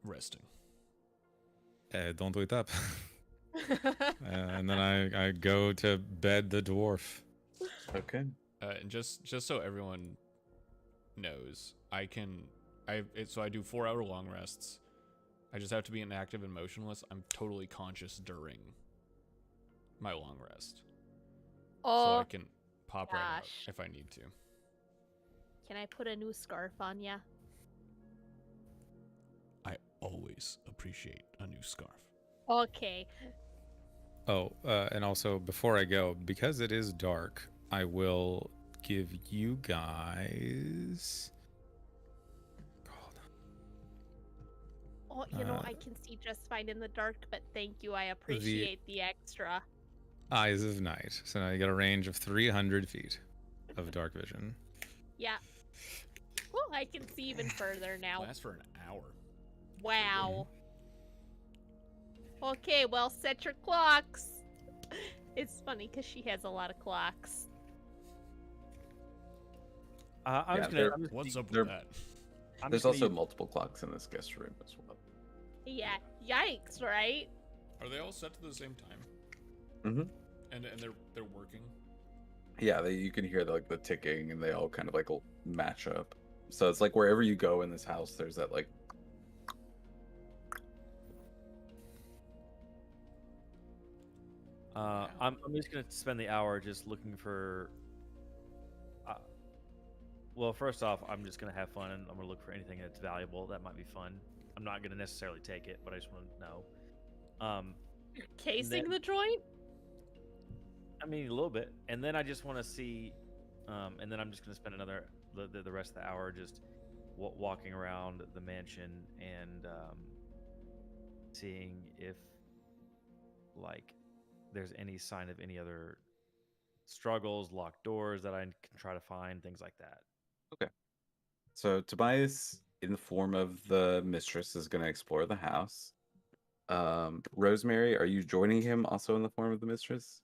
resting. Don't wait up. And then I go to bed the dwarf. Okay. And just so everyone knows, so I do 4-hour long rests. I just have to be inactive and motionless. I'm totally conscious during my long rest. So Oh, I can pop right out gosh. if I need to. can I put a new scarf on ya? I always appreciate a new scarf. Okay. Oh, and also before I go, because it is dark, I will give you guys. Oh, I can see just fine in the dark, but thank you. I appreciate the extra. Eyes of Night. So now you get a range of 300 feet of dark vision. Yeah. Oh, I can see even further now. Lasts for an hour. Wow. Okay, well, set your clocks. It's funny because she has a lot of clocks. I'm Yeah, just they're- gonna. What's up They're- with that? I'm There's just gonna also use- multiple clocks in this guest room as well. Yeah, yikes, right? Are they all set to the same time? Mm-hmm. And they're working? Yeah, you can hear the ticking, and they all kind of match up. So it's like wherever you go in this house, there's that I'm just gonna spend the hour just looking for. Well, first off, I'm just gonna have fun, and I'm gonna look for anything that's valuable that might be fun. I'm not gonna necessarily take it, but I just want to know. Casing then- the joint? I mean, a little bit, and then I just want to see, and then I'm just gonna spend the rest of the hour just walking around the mansion and seeing if there's any sign of any other struggles, locked doors that I can try to find, things like that. So Tobias, in the form of the mistress, is going to explore the house. Rosemary, are you joining him also in the form of the mistress?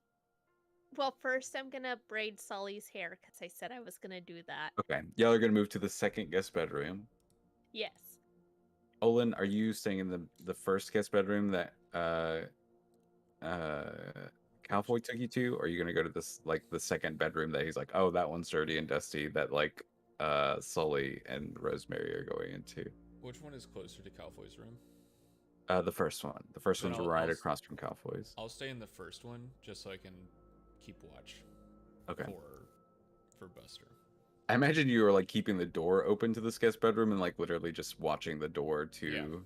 Well, first I'm gonna braid Sully's hair because I said I was gonna do that. Okay. Y'all are gonna move to the second guest bedroom. Yes. Olin, are you staying in the first guest bedroom that Cowboy took you to, or are you gonna go to this like the second bedroom that he's like, oh, that one's dirty and dusty, that like Sully and Rosemary are going into? Which one is closer to Calfoy's room? The first one. The first Then one's I'll- right I'll- across from Cowboy's. I'll stay in the first one just so I can keep watch Okay. for Buster. I imagine you were like keeping the door open to this guest bedroom and like literally just watching the door to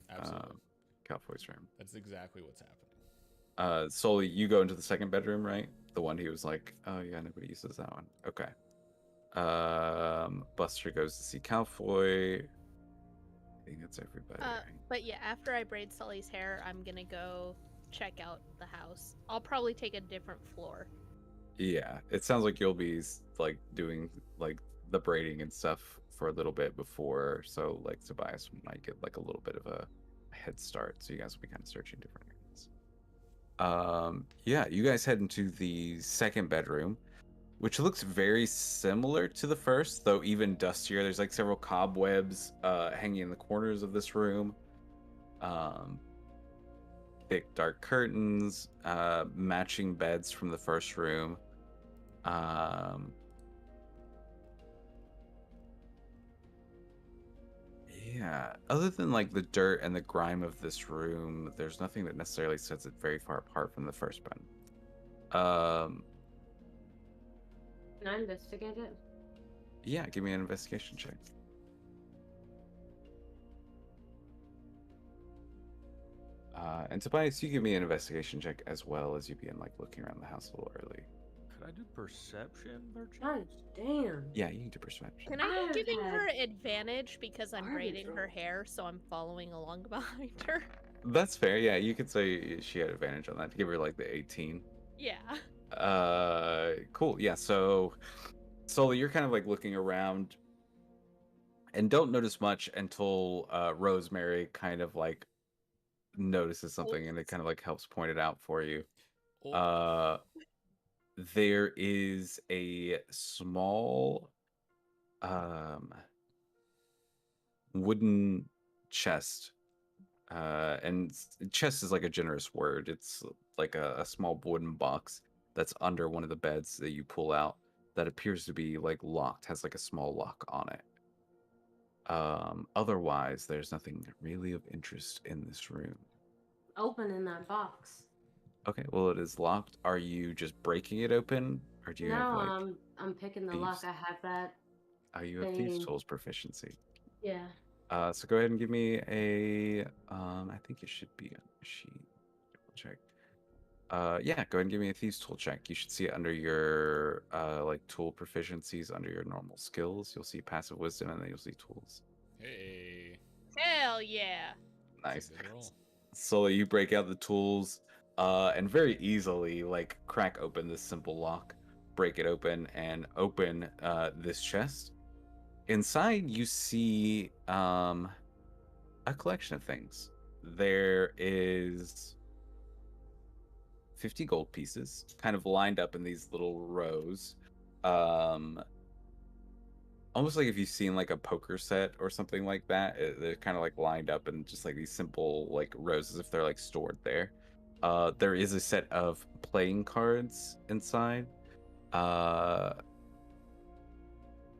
Absolutely. Cowboy's room. That's exactly what's happening. Sully, you go into the second bedroom, right? The one he was like, oh yeah, nobody uses that one. Okay. Buster goes to see Cowboy. I think that's everybody. Right? But yeah, after I braid Sully's hair, I'm gonna go check out the house. I'll probably take a different floor. Yeah, it sounds like you'll be like doing like the braiding and stuff for a little bit before, so like Tobias might get like a little bit of a head start. So you guys will be kind of searching different areas. Yeah, you guys head into the second bedroom, which looks very similar to the first, though even dustier. There's like several cobwebs hanging in the corners of this room. Thick dark curtains, matching beds from the first room. Yeah, other than like the dirt and the grime of this room, there's nothing that necessarily sets it very far apart from the first one. Can I investigate it? Yeah, give me an investigation check. And Tobias, you give me an investigation check as well, as you begin like looking around the house a little early. Could I do perception, Virgin? God damn. Yeah, you can do perception. Can I be I've giving had her advantage because I'm garbage braiding her hair, so I'm following along behind her? That's fair. Yeah, you could say she had advantage on that to give her like the 18. Yeah. Cool. Yeah, so Sully, you're kind of like looking around and don't notice much until Rosemary kind of like notices something and it kind of like helps point it out for you. There is a small wooden chest, and chest is like a generous word. It's like a small wooden box that's under one of the beds that you pull out that appears to be like locked, has like a small lock on it. Otherwise there's nothing really of interest in this room. Opening that box. Okay, well, it is locked. Are you just breaking it open, or do you have like? I'm picking the thieves? lock. I have that. You have thieves thing. tools proficiency. Yeah. So go ahead and give me a. I think it should be on the sheet. Double check. Yeah, go ahead and give me a thieves tool check. You should see it under your like tool proficiencies under your normal skills. You'll see passive wisdom, and then you'll see tools. Hey. Hell yeah. Nice. That's a good roll. So you break out the tools, and very easily like crack open this simple lock, break it open, and open this chest. Inside, you see a collection of things. There is 50 gold pieces, kind of lined up in these little rows. Almost like if you've seen like a poker set or something like that. They're kind of like lined up in just like these simple like rows as if they're like stored there. There is a set of playing cards inside.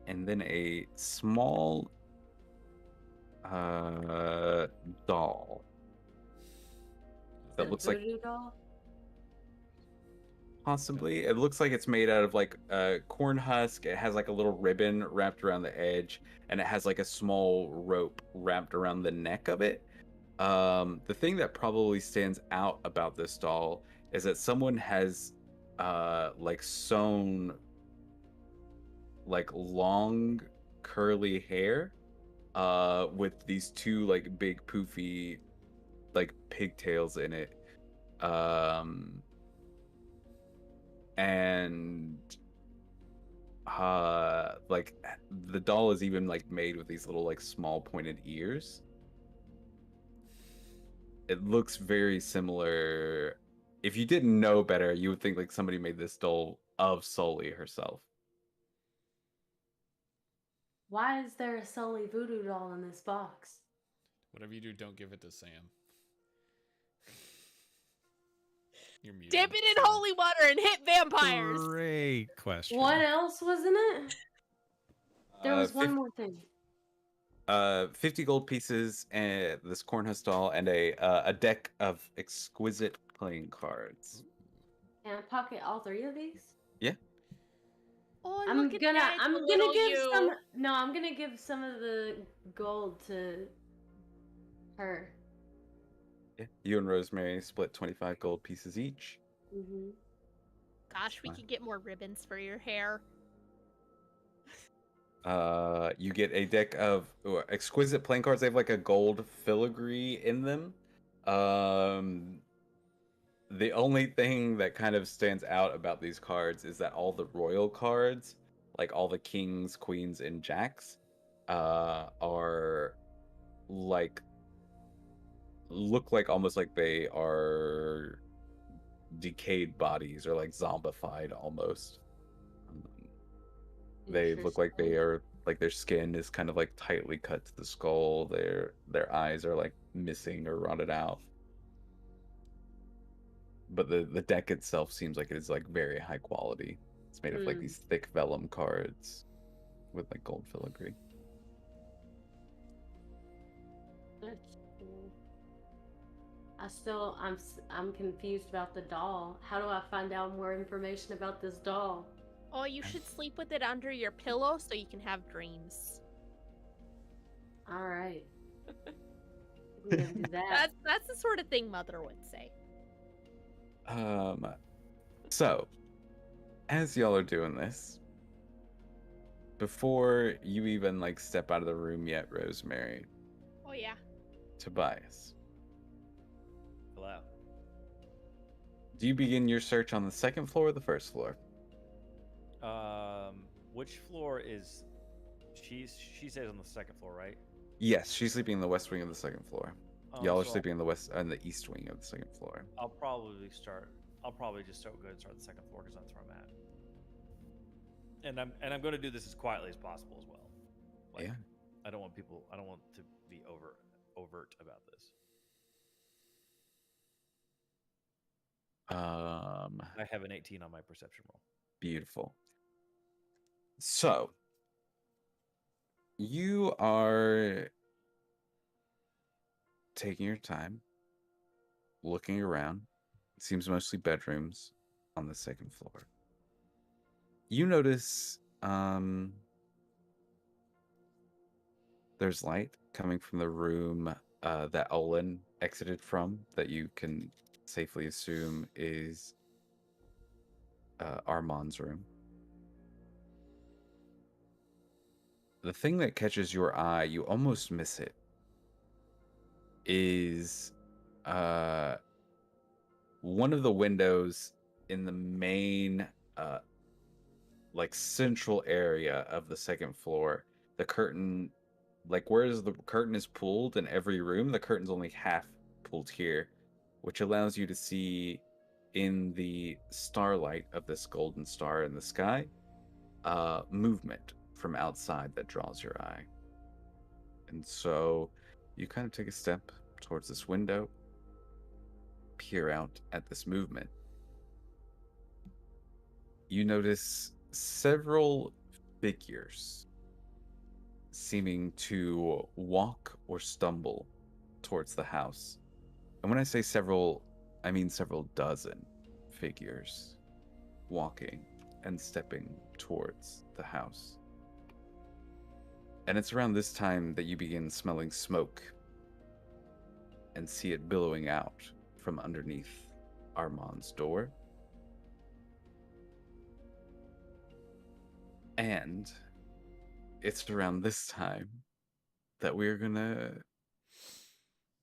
And then a small doll that looks like voodoo doll? possibly. It looks like it's made out of like corn husk. It has like a little ribbon wrapped around the edge, and it has like a small rope wrapped around the neck of it. The thing that probably stands out about this doll is that someone has like sewn like long curly hair with these two like big poofy like pigtails in it. And like the doll is even like made with these little like small pointed ears. It looks very similar if you didn't know better, you would think like somebody made this doll of Sully herself. Why is there a Sully voodoo doll in this box? Whatever you do, don't give it to Sam. You're muted. Dip it in Sam. holy water and hit vampires. Great question. What else was in it? There was one more thing. 50 gold pieces, and this cornhusk doll, and a deck of exquisite playing cards. Can I pocket all 3 of these? Yeah. Oh, I'm look at gonna that, I'm the gonna little give you. some. No, I'm gonna give some of the gold to her. Yeah. You and Rosemary split 25 gold pieces each. Mm-hmm. Gosh, we Fine. could get more ribbons for your hair. You get a deck of exquisite playing cards. They have like a gold filigree in them. The only thing that kind of stands out about these cards is that all the royal cards, like all the kings, queens, and jacks, are like look like almost like they are decayed bodies or like zombified almost. They look like they are like their skin is kind of like tightly cut to the skull. Their eyes are like missing or rotted out. But the deck itself seems like it is like very high quality. It's made of like these thick vellum cards with like gold filigree. That's cool. I'm confused about the doll. How do I find out more information about this doll? Oh, you should sleep with it under your pillow so you can have dreams. All right. We're gonna do that. That's the sort of thing Mother would say. So as y'all are doing this, before you even like step out of the room yet, Rosemary, Oh yeah. Tobias, Hello. do you begin your search on the second floor or the first floor? Which floor is she says on the second floor, right? Yes, she's sleeping in the west wing of the second floor. Um, Y'all are so sleeping in the east wing of the second floor. I'll probably just start go and start the second floor because that's where I'm at. And I'm going to do this as quietly as possible as well. Like, Yeah. I don't want to be overt about this. I have an 18 on my perception roll. Beautiful. So, you are taking your time, looking around. It seems mostly bedrooms on the second floor. You notice there's light coming from the room that Olin exited from, that you can safely assume is Armand's room. The thing that catches your eye, you almost miss it, is one of the windows in the main like central area of the second floor. The curtain, like whereas the curtain is pulled in every room, the curtain's only half pulled here, which allows you to see in the starlight of this golden star in the sky movement from outside that draws your eye. And so you kind of take a step towards this window, peer out at this movement. You notice several figures seeming to walk or stumble towards the house. And when I say several, I mean several dozen figures walking and stepping towards the house. And it's around this time that you begin smelling smoke and see it billowing out from underneath Armand's door. And it's around this time that we're gonna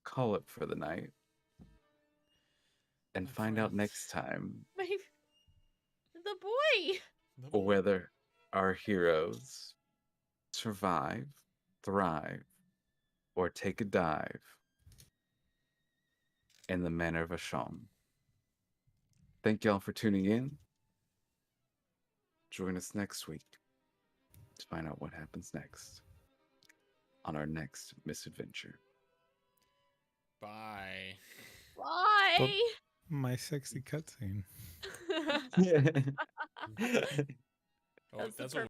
call it for the night and find out next time The boy. whether our heroes survive, thrive, or take a dive in the manner of a sham. thank y'all for tuning in. Join us next week to find out what happens next on our next misadventure. Bye. Why? My sexy cutscene. Yeah. Oh, That's the that's what